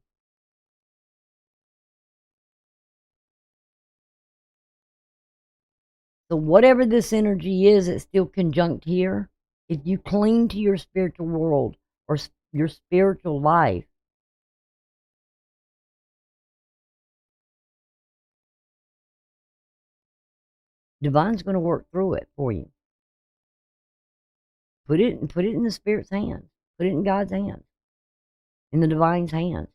So whatever this energy is that's still conjunct here, if you cling to your spiritual world or your spiritual life, Divine's going to work through it for you. Put it in the Spirit's hands. Put it in God's hands. In the Divine's hands.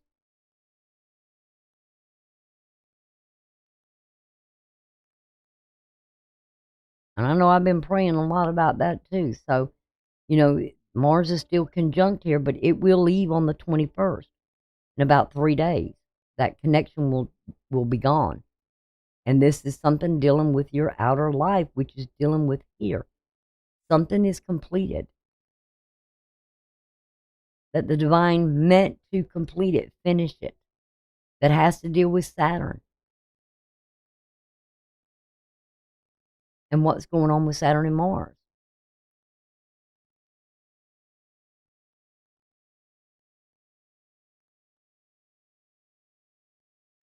And I know I've been praying a lot about that too. So, Mars is still conjunct here, but it will leave on the 21st in about 3 days. That connection will be gone. And this is something dealing with your outer life, which is dealing with here. Something is completed. That the Divine meant to complete it, finish it. That has to deal with Saturn. And what's going on with Saturn and Mars.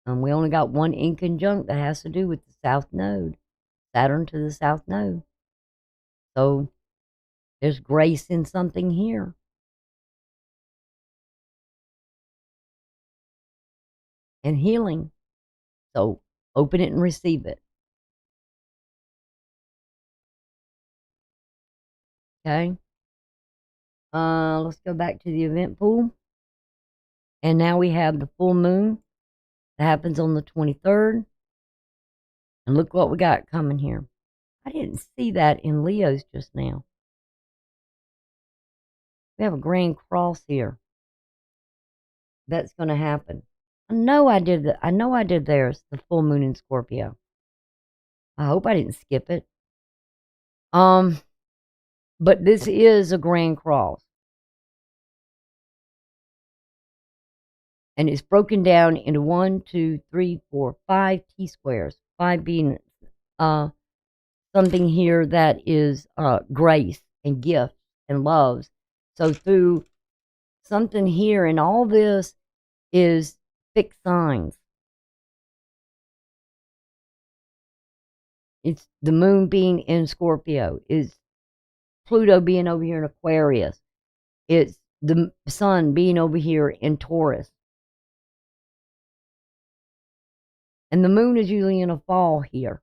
And we only got one in conjunct that has to do with the South Node. Saturn to the South Node. So there's grace in something here. And healing. So open it and receive it. Okay. Let's go back to the event pool. And now we have the full moon that happens on the 23rd. And look what we got coming here. I didn't see that in Leo's just now. We have a grand cross here. That's going to happen. I know I did theirs, the full moon in Scorpio. I hope I didn't skip it. But this is a grand cross. And it's broken down into 1, 2, 3, 4, 5 T-squares. 5 being something here that is grace and gift and loves. So through something here, and all this is fixed signs. It's the moon being in Scorpio. Is Pluto being over here in Aquarius. It's the sun being over here in Taurus. And the moon is usually in a fall here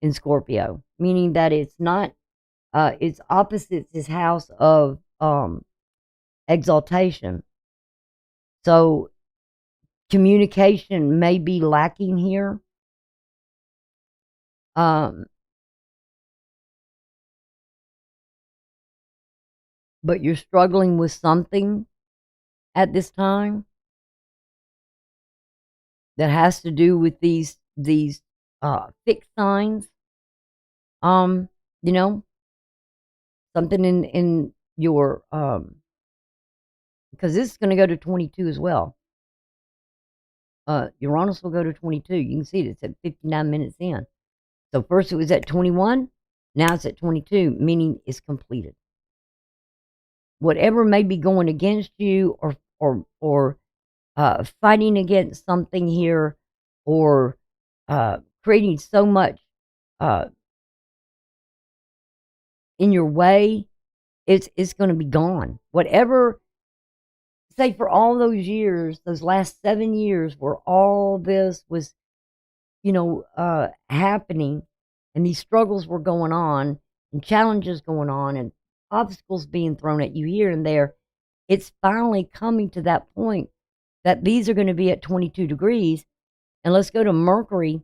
in Scorpio, meaning that it's not, it's opposites his house of exaltation. So communication may be lacking here. But you're struggling with something at this time that has to do with these fixed signs. Something in your because this is going to go to 22 as well. Uranus will go to 22. You can see it. It's at 59 minutes in. So first it was at 21. Now it's at 22, meaning it's completed. Whatever may be going against you or fighting against something here, or creating so much in your way, it's going to be gone. Whatever, say for all those years, those last 7 years where all this was, happening, and these struggles were going on, and challenges going on, and obstacles being thrown at you here and there, it's finally coming to that point that these are going to be at 22 degrees. And let's go to Mercury,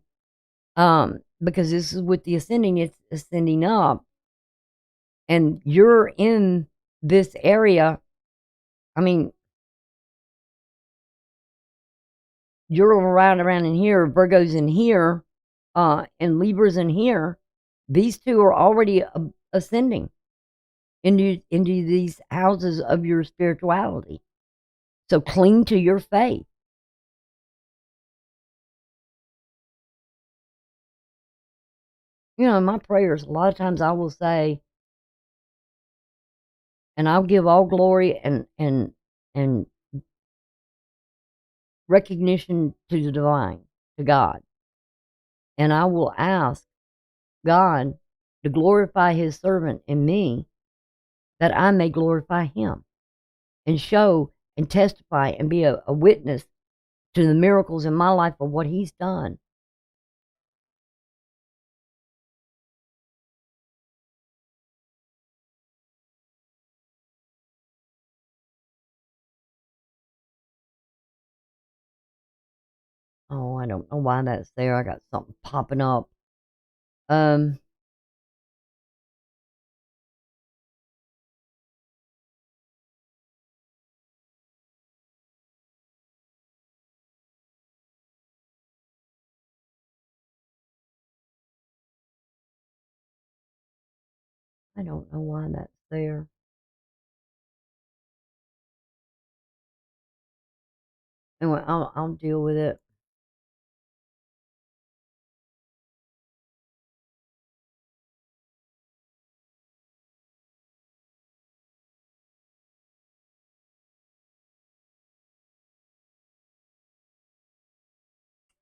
because this is with the ascending, it's ascending up. And you're in this area. I mean, you're around in here, Virgo's in here, and Libra's in here. These two are already ascending into these houses of your spirituality. So cling to your faith. In my prayers, a lot of times I will say, and I'll give all glory and and recognition to the divine, to God. And I will ask God to glorify his servant in me, that I may glorify him and show and testify and be a witness to the miracles in my life of what he's done. Oh, I don't know why that's there. I got something popping up. Um, I don't know why that's there. Anyway, I'll deal with it.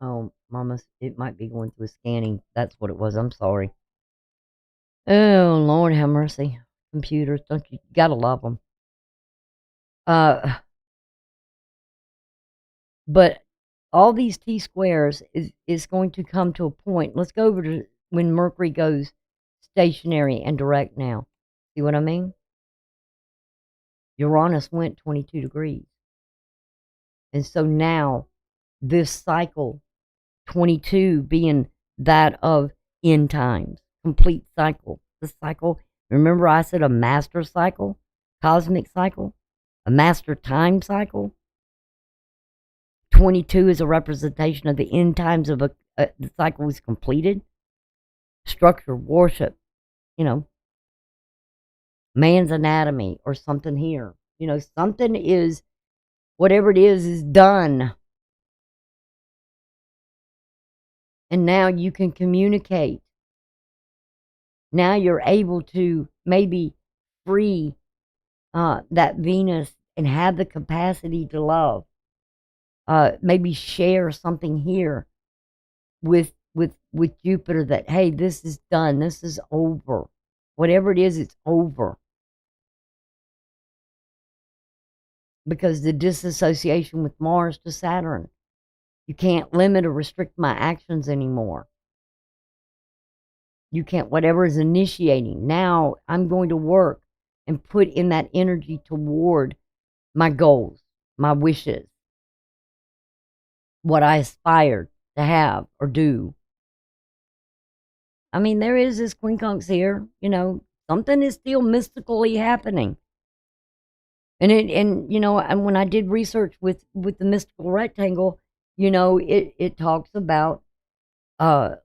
Oh, Mama, it might be going through a scanning. That's what it was. I'm sorry. Oh, Lord have mercy. Computers, don't you gotta love them. But all these T squares is going to come to a point. Let's go over to when Mercury goes stationary and direct now. See what I mean? Uranus went 22 degrees. And so now this cycle, 22 being that of end times, complete cycle. The cycle, remember I said a master cycle, cosmic cycle, a master time cycle? 22 is a representation of the end times of the cycle is completed. Structure, worship, you know, man's anatomy or something here. You know, something is, whatever it is done. And now you can communicate. Now you're able to maybe free that Venus and have the capacity to love. Maybe share something here with Jupiter that, hey, this is done, this is over. Whatever it is, it's over. Because the disassociation with Mars to Saturn. You can't limit or restrict my actions anymore. You can't, whatever is initiating. Now I'm going to work and put in that energy toward my goals, my wishes, what I aspire to have or do. I mean, there is this quincunx here, you know, something is still mystically happening. And you know, and when I did research with the mystical rectangle, you know, it talks about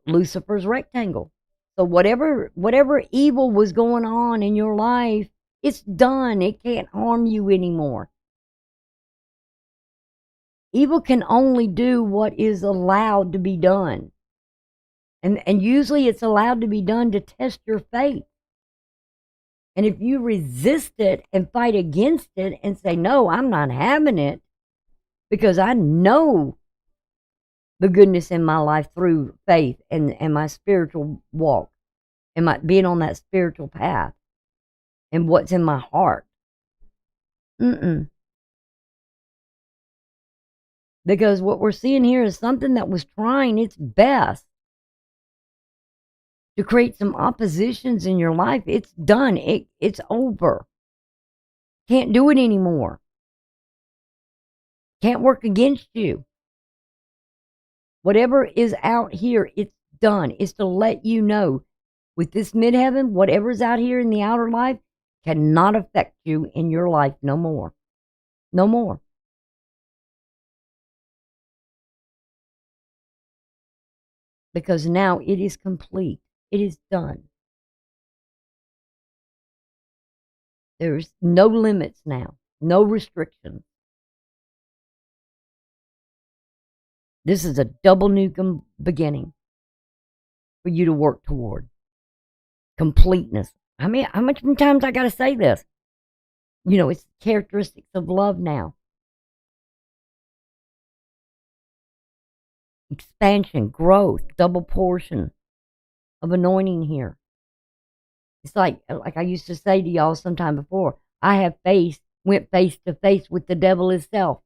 Lucifer's rectangle. So whatever evil was going on in your life, it's done. It can't harm you anymore. Evil can only do what is allowed to be done. And usually it's allowed to be done to test your faith. And if you resist it and fight against it and say, no, I'm not having it, because I know the goodness in my life through faith and my spiritual walk and my being on that spiritual path and what's in my heart. Because what we're seeing here is something that was trying its best to create some oppositions in your life. It's done. It's over. Can't do it anymore. Can't work against you. Whatever is out here, it's done. It's to let you know, with this midheaven, whatever's out here in the outer life cannot affect you in your life no more. No more. Because now it is complete. It is done. There's no limits now. No restrictions. This is a double new beginning for you to work toward. Completeness. I mean, how much times I got to say this? You know, it's characteristics of love now. expansion, growth, double portion of anointing here. It's like I used to say to y'all sometime before, I have went face to face with the devil himself.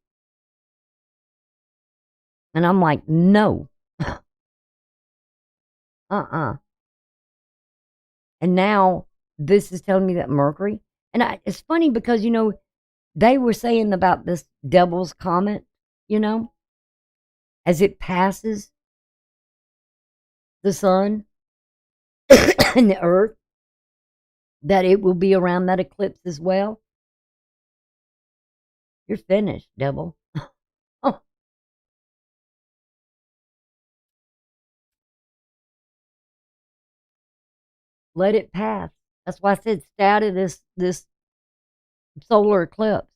And I'm like, no. And now this is telling me that Mercury, and it's funny because, they were saying about this devil's comet, as it passes the sun and the earth, that it will be around that eclipse as well. You're finished, devil. Oh. Let it pass. That's why I said stay out of this solar eclipse.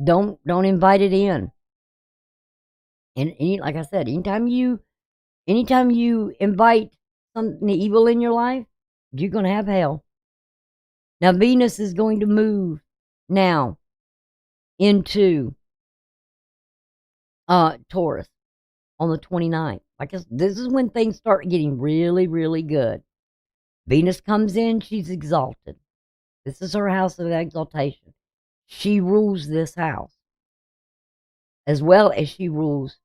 Don't invite it in. And like I said, anytime you invite something evil in your life, you're going to have hell. Now Venus is going to move now into Taurus on the 29th. Like this is when things start getting really, really good. Venus comes in, she's exalted. This is her house of exaltation. She rules this house, as well as she rules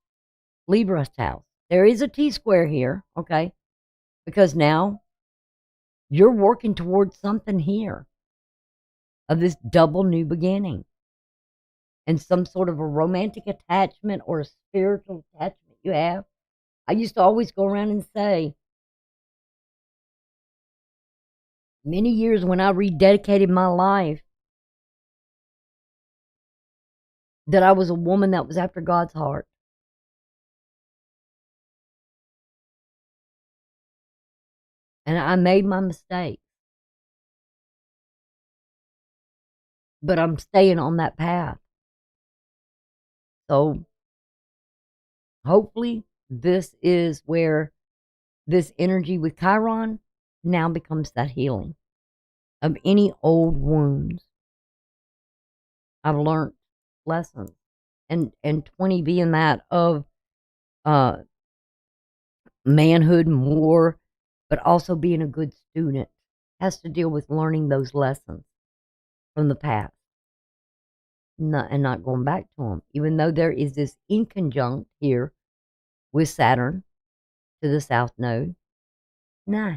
Libra's house. There is a T-square here, okay? Because now you're working towards something here of this double new beginning. And some sort of a romantic attachment or a spiritual attachment you have. I used to always go around and say, many years when I rededicated my life, that I was a woman that was after God's heart. And I made my mistake. But I'm staying on that path. So hopefully this is where this energy with Chiron now becomes that healing of any old wounds. I've learned lessons. And 20 being that of manhood more, but also being a good student, has to deal with learning those lessons from the past. And not going back to them, even though there is this inconjunct here with Saturn to the south node. Nah,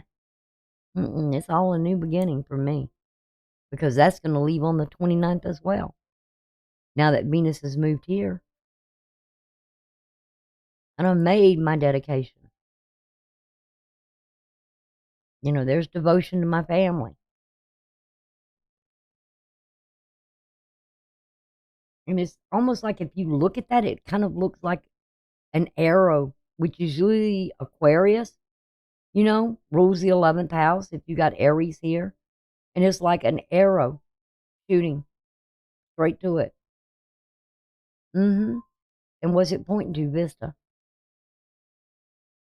it's all a new beginning for me, because that's going to leave on the 29th as well. Now that Venus has moved here, and I've made my dedication. There's devotion to my family. And it's almost like, if you look at that, it kind of looks like an arrow, which is usually Aquarius, rules the 11th house if you got Aries here. And it's like an arrow shooting straight to it. And what's it pointing to? Vista.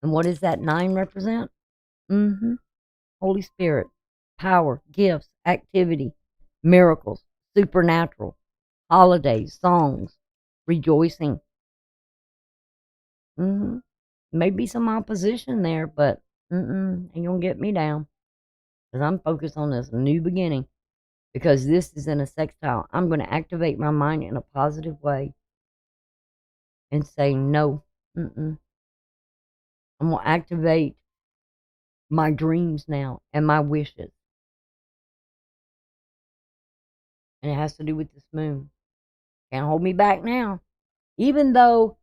And what does that 9 represent? Holy Spirit, power, gifts, activity, miracles, supernatural, holidays, songs, rejoicing. Maybe some opposition there, but ain't gonna get me down, because I'm focused on this new beginning. Because this is in a sextile, I'm going to activate my mind in a positive way and say no. I'm going to activate my dreams now and my wishes. And it has to do with this moon. Can't hold me back now. Even though,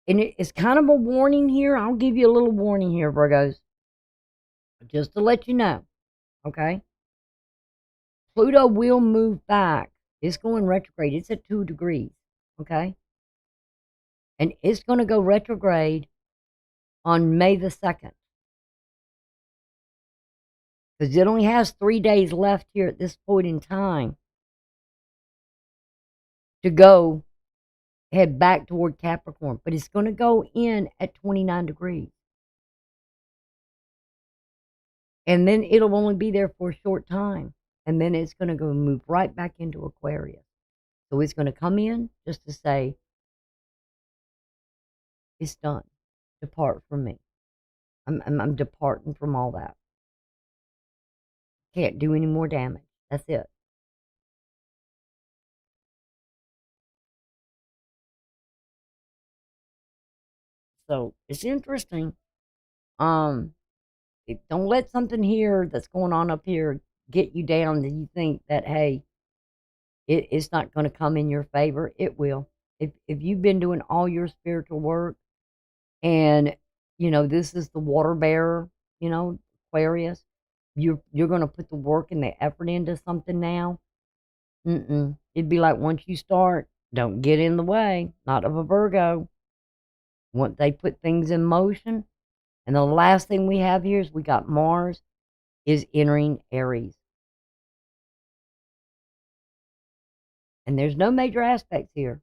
and it's kind of a warning here. I'll give you a little warning here, Virgos. Just to let you know, okay? Pluto will move back. It's going retrograde. It's at 2 degrees, okay? And it's going to go retrograde on May the 2nd. Because it only has 3 days left here at this point in time to go head back toward Capricorn. But it's going to go in at 29 degrees. And then it'll only be there for a short time. And then it's going to go move right back into Aquarius. So it's going to come in just to say, It's done. Depart from me. I'm departing from all that. Can't do any more damage. That's it. So it's interesting. Um, don't let something here that's going on up here get you down that you think that, hey, it's not going to come in your favor. It will. If you've been doing all your spiritual work, and this is the water bearer, Aquarius, you're going to put the work and the effort into something now. It'd be like, once you start, don't get in the way. Not of a Virgo. Once they put things in motion, and the last thing we have here is we got Mars is entering Aries. And there's no major aspects here.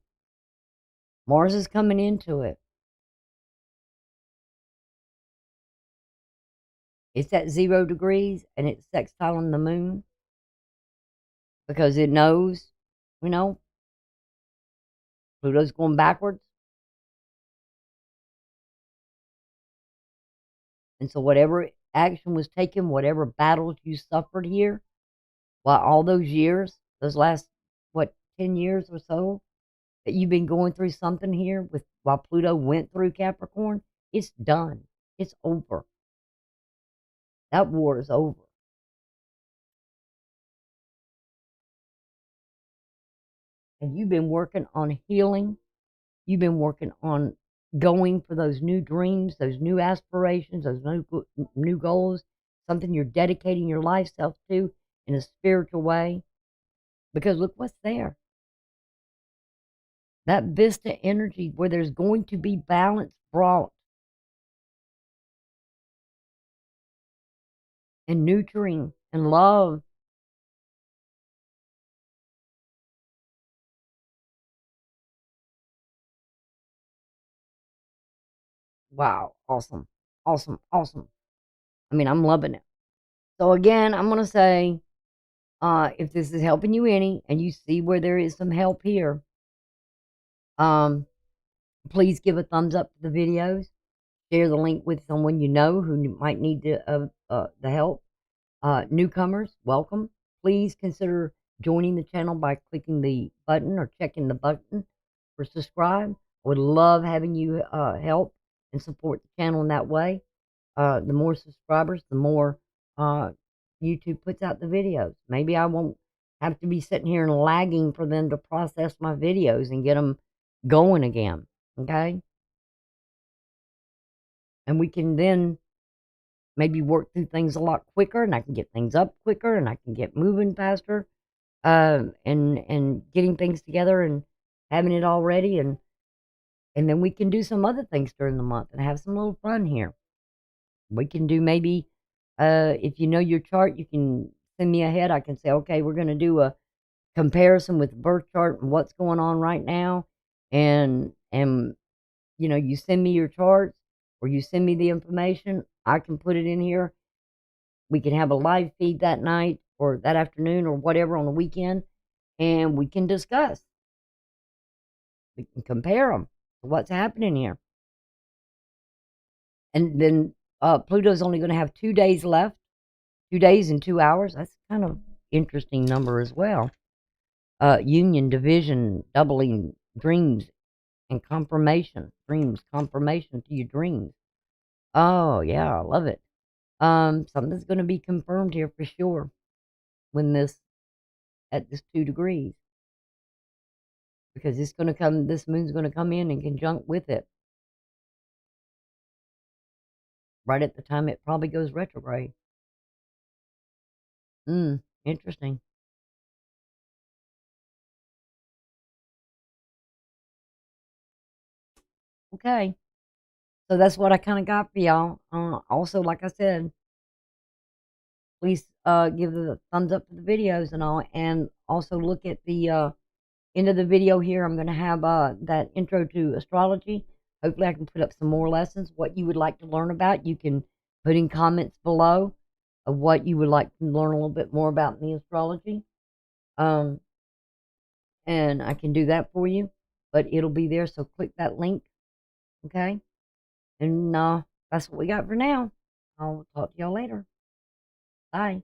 Mars is coming into it. It's at 0 degrees, and it's sextiling the moon because it knows, Pluto's going backwards. And so whatever action was taken, whatever battles you suffered here, while all those years, those last, 10 years or so, that you've been going through something here while Pluto went through Capricorn, it's done. It's over. That war is over. And you've been working on healing. You've been working on going for those new dreams, those new aspirations, those new goals, something you're dedicating your life self to in a spiritual way. Because look what's there. That vista energy where there's going to be balance brought and nurturing and love. Wow. Awesome. Awesome. Awesome. I mean, I'm loving it. So again, I'm going to say, if this is helping you any, and you see where there is some help here, please give a thumbs up to the videos. Share the link with someone you know who might need the help. Newcomers, welcome. Please consider joining the channel by clicking the button or checking the button for subscribe. I would love having you help and support the channel in that way. The more subscribers, the more YouTube puts out the videos. Maybe I won't have to be sitting here and lagging for them to process my videos and get them going again. Okay? And we can then maybe work through things a lot quicker, and I can get things up quicker, and I can get moving faster, and getting things together and having it all ready, and then we can do some other things during the month and have some little fun here. We can do maybe, if you know your chart, you can send me ahead. I can say, okay, we're going to do a comparison with the birth chart and what's going on right now, and you send me your charts, or you send me the information. I can put it in here. We can have a live feed that night or that afternoon or whatever on the weekend, and we can discuss. We can compare them to what's happening here. And then Pluto's only going to have 2 days left, 2 days and 2 hours. That's kind of interesting number as well. Union, division, doubling, dreams, and confirmation. Dreams, confirmation to your dreams. Oh, yeah, I love it. Something's going to be confirmed here for sure at this 2 degrees. Because this moon's going to come in conjunct with it. Right at the time it probably goes retrograde. Interesting. Okay. So that's what I kind of got for y'all. Also, like I said, please give the thumbs up to the videos and all, and also look at the end of the video here. I'm going to have that intro to astrology. Hopefully I can put up some more lessons. What you would like to learn about, you can put in comments below of what you would like to learn a little bit more about in the astrology. And I can do that for you, but it'll be there, so click that link. Okay. And that's what we got for now. I'll talk to y'all later. Bye.